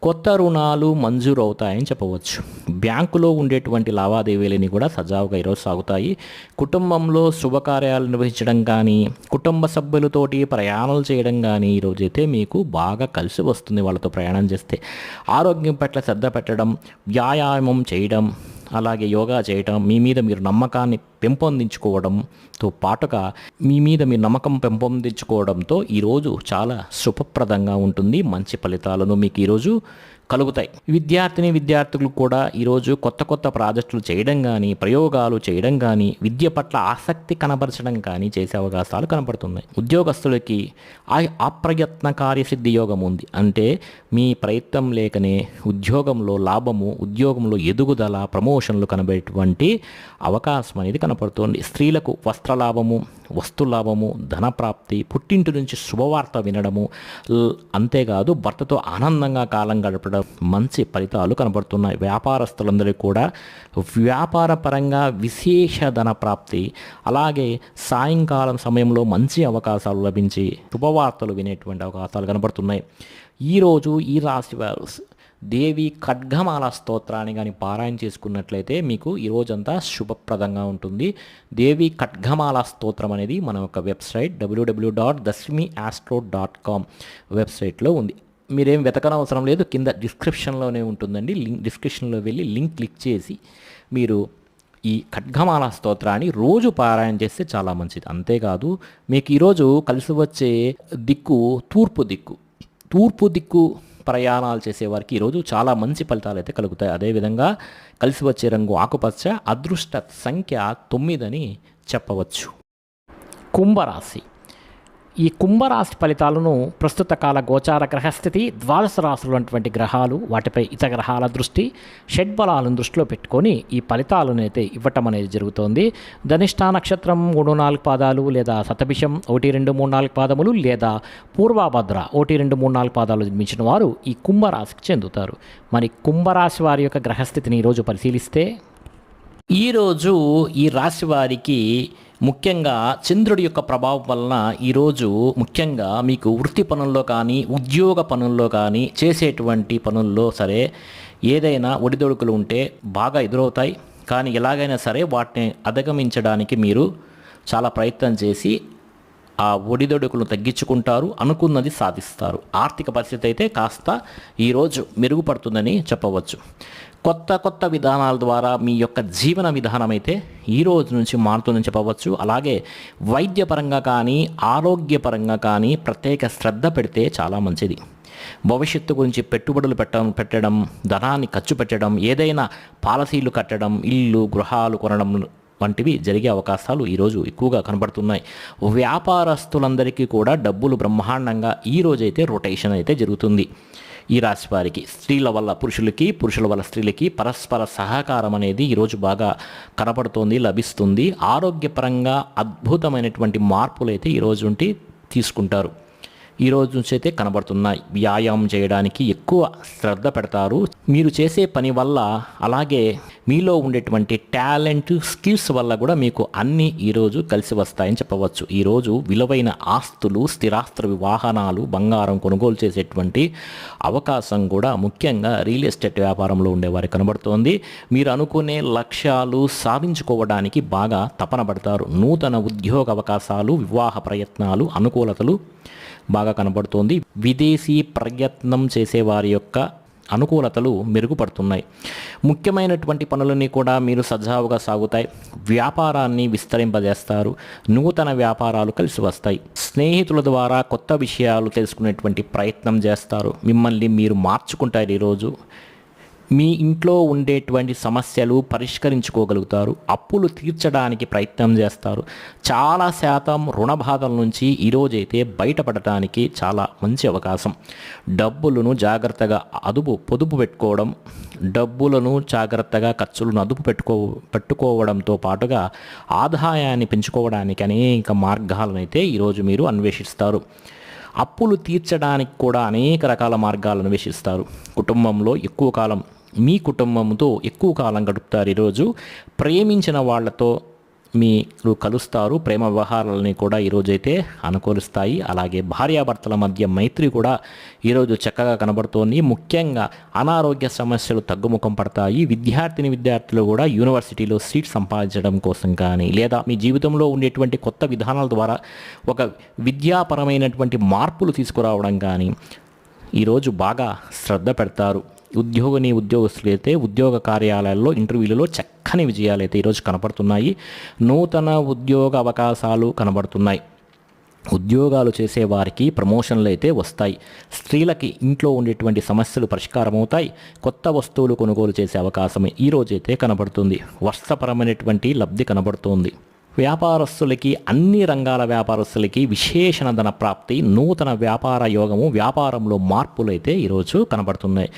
Speaker 1: కొత్త రుణాలు మంజూరు అవుతాయని చెప్పవచ్చు. బ్యాంకులో ఉండేటువంటి లావాదేవీలని కూడా సజావుగా ఈరోజు సాగుతాయి. కుటుంబంలో శుభకార్యాలు నిర్వహించడం కానీ, కుటుంబ సభ్యులతోటి ప్రయాణాలు చేయడం కానీ ఈరోజైతే మీకు బాగా కలిసి వస్తుంది. వాళ్ళతో ప్రయాణం చేస్తే ఆరోగ్యం పట్ల శ్రద్ధ పెట్టడం, వ్యాయామం చేయడం, అలాగే యోగా చేయటం, మీ మీద మీరు నమ్మకాన్ని పెంపొందించుకోవడంతో పాటుగా మీ మీద మీరు నమ్మకం పెంపొందించుకోవడంతో ఈరోజు చాలా శుభప్రదంగా ఉంటుంది. మంచి ఫలితాలను మీకు ఈరోజు కలుగుతాయి. విద్యార్థులు కూడా ఈరోజు కొత్త ప్రాజెక్టులు చేయడం కానీ, ప్రయోగాలు చేయడం కానీ, విద్య పట్ల ఆసక్తి కనబరచడం కానీ చేసే అవకాశాలు కనపడుతున్నాయి. ఉద్యోగస్తులకి అప్రయత్న కార్యసిద్ధి యోగం ఉంది. అంటే మీ ప్రయత్నం లేకనే ఉద్యోగంలో లాభము, ఉద్యోగంలో ఎదుగుదల, ప్రమోషన్లు కనబడేటువంటి అవకాశం అనేది కనపడుతుంది. స్త్రీలకు వస్త్రలాభము, వస్తులాభము, ధనప్రాప్తి, పుట్టింటి నుంచి శుభవార్త వినడము, అంతేకాదు భర్తతో ఆనందంగా కాలం గడపడం, మంచి ఫలితాలు కనబడుతున్నాయి. వ్యాపారస్తులందరికీ కూడా వ్యాపార పరంగా విశేష ధన ప్రాప్తి, అలాగే సాయంకాలం సమయంలో మంచి అవకాశాలు లభించి శుభవార్తలు వినేటువంటి అవకాశాలు కనబడుతున్నాయి. ఈరోజు ఈ రాశి వారు దేవి ఖడ్గమాల స్తోత్రాన్ని కానీ పారాయణ చేసుకున్నట్లయితే మీకు ఈ రోజంతా శుభప్రదంగా ఉంటుంది. దేవి ఖడ్గమాల స్తోత్రం అనేది మన యొక్క వెబ్సైట్ www.dasmiastro.com వెబ్సైట్లో ఉంది. మీరేం వెతకనవసరం లేదు, కింద డిస్క్రిప్షన్లోనే ఉంటుందండి. డిస్క్రిప్షన్లో వెళ్ళి లింక్ క్లిక్ చేసి మీరు ఈ ఖడ్గమాల స్తోత్రాన్ని రోజు పారాయణ చేస్తే చాలా మంచిది. అంతేకాదు మీకు ఈరోజు కలిసి వచ్చే దిక్కు తూర్పు దిక్కు ప్రయాణాలు చేసేవారికి ఈరోజు చాలా మంచి ఫలితాలు అయితే కలుగుతాయి. అదేవిధంగా కలిసి వచ్చే రంగు ఆకుపచ్చ, అదృష్ట సంఖ్య 9 అని చెప్పవచ్చు. కుంభరాశి. ఈ కుంభరాశి ఫలితాలను ప్రస్తుత కాల గోచార గ్రహస్థితి, ద్వాదశ రాశులు అటువంటి గ్రహాలు, వాటిపై ఇతర గ్రహాల దృష్టి, షడ్బలాలను దృష్టిలో పెట్టుకొని ఈ ఫలితాలను అయితే ఇవ్వటం అనేది జరుగుతోంది. ధనిష్ఠా నక్షత్రం 3-4 పాదాలు లేదా శతభిషం 1-2-3-4 పాదములు లేదా పూర్వభద్ర 1-2-3-4 పాదాలు జన్మించిన వారు ఈ కుంభరాశికి చెందుతారు. మరి కుంభరాశి వారి యొక్క గ్రహస్థితిని ఈరోజు పరిశీలిస్తే ఈరోజు ఈ రాశి వారికి ముఖ్యంగా చంద్రుడి యొక్క ప్రభావం వలన ఈరోజు ముఖ్యంగా మీకు వృత్తి పనుల్లో కానీ ఉద్యోగ పనుల్లో కానీ చేసేటువంటి పనుల్లో సరే ఏదైనా ఒడిదొడుకులు ఉంటే బాగా ఎదురవుతాయి. కానీ ఎలాగైనా సరే వాటిని అధిగమించడానికి మీరు చాలా ప్రయత్నం చేసి ఆ ఒడిదొడుకులను తగ్గించుకుంటారు, అనుకున్నది సాధిస్తారు. ఆర్థిక పరిస్థితి అయితే కాస్త ఈరోజు మెరుగుపడుతుందని చెప్పవచ్చు. కొత్త విధానాల ద్వారా మీ యొక్క జీవన విధానం అయితే ఈ రోజు నుంచి మారుతుందని చెప్పవచ్చు. అలాగే వైద్యపరంగా కానీ ఆరోగ్యపరంగా కానీ ప్రత్యేక శ్రద్ధ పెడితే చాలా మంచిది. భవిష్యత్తు గురించి పెట్టుబడులు పెట్టడం, ధనాన్ని ఖర్చు పెట్టడం, ఏదైనా పాలసీలు కట్టడం, ఇల్లు గృహాలు కొనడం వంటివి జరిగే అవకాశాలు ఈరోజు ఎక్కువగా కనబడుతున్నాయి. వ్యాపారస్తులందరికీ కూడా డబ్బులు బ్రహ్మాండంగా ఈరోజైతే రొటేషన్ అయితే జరుగుతుంది. ఈ రాశి వారికి స్త్రీల వల్ల పురుషులకి, పురుషుల వల్ల స్త్రీలకి పరస్పర సహకారం అనేది ఈరోజు బాగా కనపడుతోంది, లభిస్తుంది. ఆరోగ్యపరంగా అద్భుతమైనటువంటి మార్పులు అయితే ఈరోజు నుండి తీసుకుంటారు. ఈ రోజు నుంచి అయితే కనబడుతున్నాయి. వ్యాయామం చేయడానికి ఎక్కువ శ్రద్ధ పెడతారు. మీరు చేసే పని వల్ల, అలాగే మీలో ఉండేటువంటి టాలెంట్, స్కిల్స్ వల్ల కూడా మీకు అన్నీ ఈరోజు కలిసి వస్తాయని చెప్పవచ్చు. ఈరోజు విలువైన ఆస్తులు, స్థిరాస్తులు, వాహనాలు, బంగారం కొనుగోలు చేసేటువంటి అవకాశం కూడా ముఖ్యంగా రియల్ ఎస్టేట్ వ్యాపారంలో ఉండేవారికి కనబడుతోంది. మీరు అనుకునే లక్ష్యాలు సాధించుకోవడానికి బాగా తపన పడతారు. నూతన ఉద్యోగ అవకాశాలు, వివాహ ప్రయత్నాలు, అనుకూలతలు బాగా కనబడుతోంది. విదేశీ ప్రయత్నం చేసేవారి యొక్క అనుకూలతలు మెరుగుపడుతున్నాయి. ముఖ్యమైనటువంటి పనులన్నీ కూడా మీరు సజావుగా సాగుతాయి. వ్యాపారాన్ని విస్తరింపజేస్తారు. నూతన వ్యాపారాలు కలిసి వస్తాయి. స్నేహితుల ద్వారా కొత్త విషయాలు తెలుసుకునేటువంటి ప్రయత్నం చేస్తారు. మిమ్మల్ని మీరు మార్చుకుంటారు. ఈరోజు మీ ఇంట్లో ఉండేటువంటి సమస్యలు పరిష్కరించుకోగలుగుతారు. అప్పులు తీర్చడానికి ప్రయత్నం చేస్తారు. చాలా శాతం రుణ బాధల నుంచి ఈరోజైతే బయటపడటానికి చాలా మంచి అవకాశం. డబ్బులను జాగ్రత్తగా పొదుపు పెట్టుకోవడం, డబ్బులను జాగ్రత్తగా ఖర్చులను పెట్టుకోవడంతో పాటుగా ఆదాయాన్ని పెంచుకోవడానికి అనేక మార్గాలను అయితే ఈరోజు మీరు అన్వేషిస్తారు. అప్పులు తీర్చడానికి కూడా అనేక రకాల మార్గాలను అన్వేషిస్తారు. కుటుంబంలో ఎక్కువ కాలం, మీ కుటుంబంతో ఎక్కువ కాలం గడుపుతారు. ఈరోజు ప్రేమించిన వాళ్ళతో మీరు కలుస్తారు. ప్రేమ వ్యవహారాలని కూడా ఈరోజైతే అనుకూలిస్తాయి. అలాగే భార్యాభర్తల మధ్య మైత్రి కూడా ఈరోజు చక్కగా కనబడుతోంది. ముఖ్యంగా అనారోగ్య సమస్యలు తగ్గుముఖం పడతాయి. విద్యార్థులు కూడా యూనివర్సిటీలో సీట్ సంపాదించడం కోసం కానీ, లేదా మీ జీవితంలో ఉండేటువంటి కొత్త విధానాల ద్వారా ఒక విద్యాపరమైనటువంటి మార్పులు తీసుకురావడం కానీ ఈరోజు బాగా శ్రద్ధ పెడతారు. ఉద్యోగస్తులు అయితే ఉద్యోగ కార్యాలయాల్లో ఇంటర్వ్యూలలో చక్కని విజయాలు అయితే ఈరోజు కనపడుతున్నాయి. నూతన ఉద్యోగ అవకాశాలు కనబడుతున్నాయి. ఉద్యోగాలు చేసేవారికి ప్రమోషన్లు అయితే వస్తాయి. స్త్రీలకి ఇంట్లో ఉండేటువంటి సమస్యలు పరిష్కారం అవుతాయి. కొత్త వస్తువులు కొనుగోలు చేసే అవకాశం ఈరోజైతే కనబడుతుంది. వర్షపరమైనటువంటి లబ్ధి కనబడుతోంది. వ్యాపారస్తులకి, అన్ని రంగాల వ్యాపారస్తులకి విశేషణ ధన ప్రాప్తి, నూతన వ్యాపార యోగము, వ్యాపారంలో మార్పులు అయితే ఈరోజు కనబడుతున్నాయి.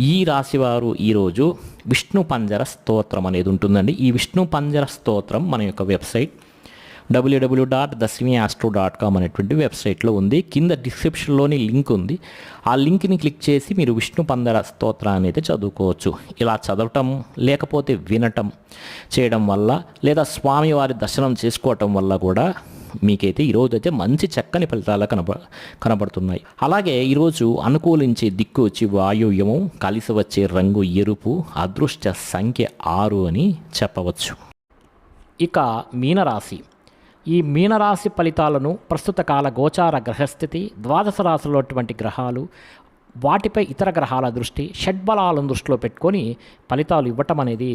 Speaker 1: ఈ రాశివారు ఈరోజు విష్ణు పంజర స్తోత్రం అనేది ఉంటుందండి. ఈ విష్ణు పంజర స్తోత్రం మన యొక్క వెబ్సైట్ www.dasmiastro.com అనేటువంటి వెబ్సైట్లో ఉంది. కింద డిస్క్రిప్షన్లోని లింక్ ఉంది. ఆ లింక్ని క్లిక్ చేసి మీరు విష్ణు పంజర స్తోత్రాన్ని అయితే చదువుకోవచ్చు. ఇలా చదవటం, లేకపోతే వినటం చేయడం వల్ల, లేదా స్వామివారి దర్శనం చేసుకోవటం వల్ల కూడా మీకైతే ఈరోజు అయితే మంచి చక్కని ఫలితాలు కనబడుతున్నాయి. అలాగే ఈరోజు అనుకూలించే దిక్కు వచ్చి వాయువ్యము, కలిసి వచ్చే రంగు ఎరుపు, అదృష్ట సంఖ్య 6 అని చెప్పవచ్చు. ఇక మీనరాశి. ఈ మీనరాశి ఫలితాలను ప్రస్తుత కాల గోచార గ్రహస్థితి, ద్వాదశ రాశులటువంటి గ్రహాలు, వాటిపై ఇతర గ్రహాల దృష్టి, షడ్బలాలను దృష్టిలో పెట్టుకొని ఫలితాలు ఇవ్వటం అనేది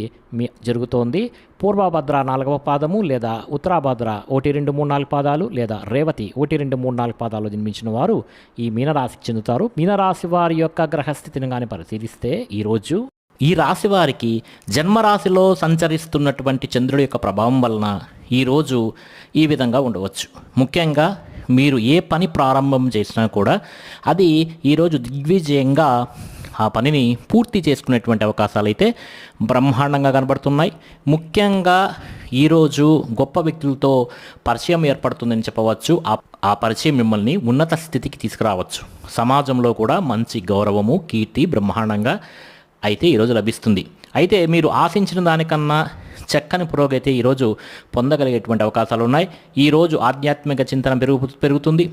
Speaker 1: జరుగుతోంది. పూర్వభద్ర 4వ పాదము లేదా ఉత్తరాభద్ర 1, 2, 3, 4 పాదాలు లేదా రేవతి 1, 2, 3, 4 పాదాలు జన్మించిన వారు ఈ మీనరాశికి చెందుతారు. మీనరాశి వారి యొక్క గ్రహస్థితిని కానీ పరిశీలిస్తే ఈరోజు ఈ రాశి వారికి జన్మరాశిలో సంచరిస్తున్నటువంటి చంద్రుడి యొక్క ప్రభావం వలన ఈరోజు ఈ విధంగా ఉండవచ్చు. ముఖ్యంగా మీరు ఏ పని ప్రారంభం చేసినా కూడా అది ఈరోజు దిగ్విజయంగా ఆ పనిని పూర్తి చేసుకునేటువంటి అవకాశాలు అయితే బ్రహ్మాండంగా కనబడుతున్నాయి. ముఖ్యంగా ఈరోజు గొప్ప వ్యక్తులతో పరిచయం ఏర్పడుతుందని చెప్పవచ్చు. ఆ పరిచయం మిమ్మల్ని ఉన్నత స్థితికి తీసుకురావచ్చు. సమాజంలో కూడా మంచి గౌరవము, కీర్తి బ్రహ్మాండంగా అయితే ఈరోజు లభిస్తుంది. అయితే మీరు ఆశించిన దానికన్నా చక్కని పురోగతి ఈరోజు పొందగలిగేటువంటి అవకాశాలు ఉన్నాయి. ఈరోజు ఆధ్యాత్మిక చింతన పెరుగుతుంది.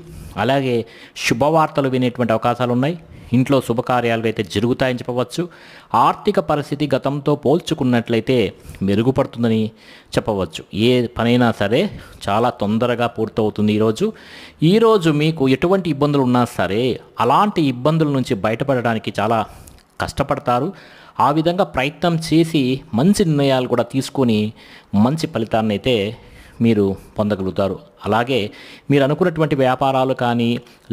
Speaker 1: అలాగే శుభవార్తలు వినేటువంటి అవకాశాలు ఉన్నాయి. ఇంట్లో శుభకార్యాలు అయితే జరుగుతాయని చెప్పవచ్చు. ఆర్థిక పరిస్థితి గతంతో పోల్చుకున్నట్లయితే మెరుగుపడుతుందని చెప్పవచ్చు. ఏ పనైనా సరే చాలా తొందరగా పూర్తవుతుంది. ఈరోజు మీకు ఎటువంటి ఇబ్బందులు ఉన్నా సరే అలాంటి ఇబ్బందుల నుంచి బయటపడడానికి చాలా కష్టపడతారు. ఆ విధంగా ప్రయత్నం చేసి మంచి నిర్ణయాలు కూడా తీసుకొని మంచి ఫలితాన్ని అయితే మీరు పొందగలుగుతారు. అలాగే మీరు అనుకున్నటువంటి వ్యాపారాలు కానీ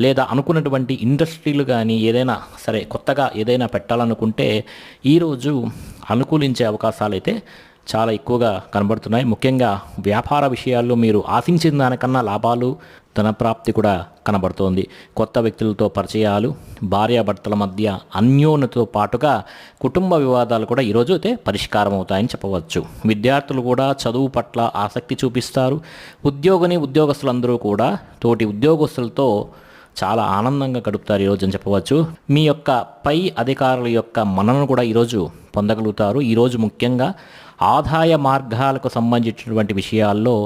Speaker 1: లేదా అనుకున్నటువంటి ఇండస్ట్రీలు కానీ ఏదైనా సరే కొత్తగా ఏదైనా పెట్టాలనుకుంటే ఈరోజు అనుకూలించే అవకాశాలు అయితే చాలా ఎక్కువగా కనబడుతున్నాయి. ముఖ్యంగా వ్యాపార విషయాల్లో మీరు ఆశించిన దానికన్నా లాభాలు, ధనప్రాప్తి కూడా కనబడుతోంది. కొత్త వ్యక్తులతో పరిచయాలు, భార్యాభర్తల మధ్య అన్యోన్యతతో పాటుగా కుటుంబ వివాదాలు కూడా ఈరోజు అయితే పరిష్కారం అవుతాయని చెప్పవచ్చు. విద్యార్థులు కూడా చదువు పట్ల ఆసక్తి చూపిస్తారు. ఉద్యోగస్తులందరూ కూడా తోటి ఉద్యోగస్తులతో చాలా ఆనందంగా గడుపుతారు ఈరోజు అని చెప్పవచ్చు. మీ యొక్క పై అధికారుల యొక్క మన్ననను కూడా ఈరోజు పొందగలుగుతారు. ఈరోజు ముఖ్యంగా ఆదాయ మార్గాలకు సంబంధించినటువంటి విషయాల్లో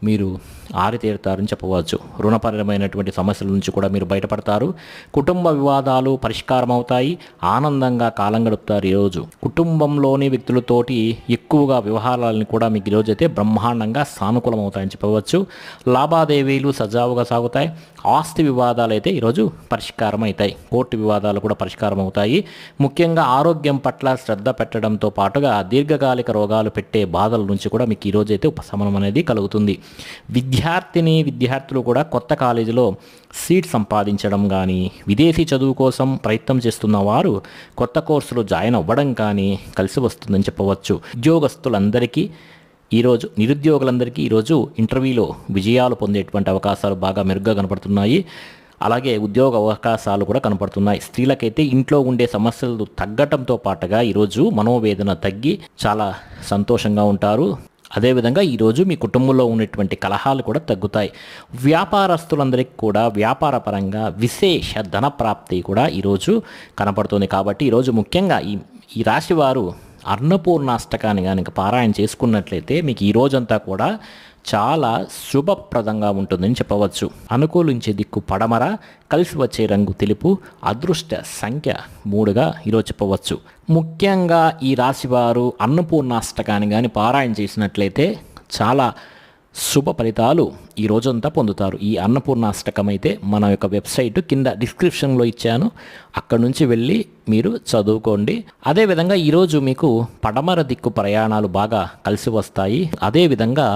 Speaker 1: మీరు ఆరితేరుతారని చెప్పవచ్చు. రుణపరమైనటువంటి సమస్యల నుంచి కూడా మీరు బయటపడతారు. కుటుంబ వివాదాలు పరిష్కారం అవుతాయి. ఆనందంగా కాలం గడుపుతారు. ఈరోజు కుటుంబంలోని వ్యక్తులతోటి ఎక్కువగా వ్యవహారాలను కూడా మీకు ఈరోజు అయితే బ్రహ్మాండంగా సానుకూలం అవుతాయని చెప్పవచ్చు. లావాదేవీలు సజావుగా సాగుతాయి. ఆస్తి వివాదాలు అయితే ఈరోజు పరిష్కారం అవుతాయి. కోర్టు వివాదాలు కూడా పరిష్కారం అవుతాయి. ముఖ్యంగా ఆరోగ్యం పట్ల శ్రద్ధ పెట్టడంతో పాటుగా దీర్ఘకాలిక రోగాలు పెట్టే బాధల నుంచి కూడా మీకు ఈరోజు అయితే ఉపశమనం అనేది కలుగుతుంది. విద్యార్థులు కూడా కొత్త కాలేజీలో సీట్ సంపాదించడం కానీ, విదేశీ చదువు కోసం ప్రయత్నం చేస్తున్న వారు కొత్త కోర్సులో జాయిన్ అవ్వడం కానీ కలిసి వస్తుందని చెప్పవచ్చు. నిరుద్యోగులందరికీ ఈరోజు ఇంటర్వ్యూలో విజయాలు పొందేటువంటి అవకాశాలు బాగా మెరుగ్గా కనపడుతున్నాయి. అలాగే ఉద్యోగ అవకాశాలు కూడా కనపడుతున్నాయి. స్త్రీలకైతే ఇంట్లో ఉండే సమస్యలు తగ్గటంతో పాటుగా ఈరోజు మనోవేదన తగ్గి చాలా సంతోషంగా ఉంటారు. అదేవిధంగా ఈరోజు మీ కుటుంబంలో ఉన్నటువంటి కలహాలు కూడా తగ్గుతాయి. వ్యాపారస్తులందరికీ కూడా వ్యాపార పరంగా విశేష ధన ప్రాప్తి కూడా ఈరోజు కనపడుతుంది. కాబట్టి ఈరోజు ముఖ్యంగా ఈ రాశి వారు అన్నపూర్ణాష్టకాన్ని కనుక పారాయణ చేసుకున్నట్లయితే మీకు ఈ రోజంతా కూడా చాలా శుభప్రదంగా ఉంటుందని చెప్పవచ్చు. అనుకూలించే దిక్కు పడమర, కలిసి వచ్చే రంగు తెలుపు, అదృష్ట సంఖ్య 3గా ఈరోజు చెప్పవచ్చు. ముఖ్యంగా ఈ రాశివారు అన్నపూర్ణాష్టకాన్ని కానీ పారాయణ చేసినట్లయితే చాలా శుభ ఫలితాలు ఈ రోజంతా పొందుతారు. ఈ అన్నపూర్ణాష్టకం అయితే మన యొక్క వెబ్సైట్ కింద డిస్క్రిప్షన్లో ఇచ్చాను, అక్కడ నుంచి వెళ్ళి మీరు చదువుకోండి. అదేవిధంగా ఈరోజు మీకు పడమర దిక్కు ప్రయాణాలు బాగా కలిసి వస్తాయి. అదేవిధంగా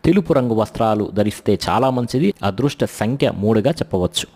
Speaker 1: తెలుపు రంగు వస్త్రాలు ధరిస్తే చాలా మంచిది. అదృష్ట సంఖ్య 3గా చెప్పవచ్చు.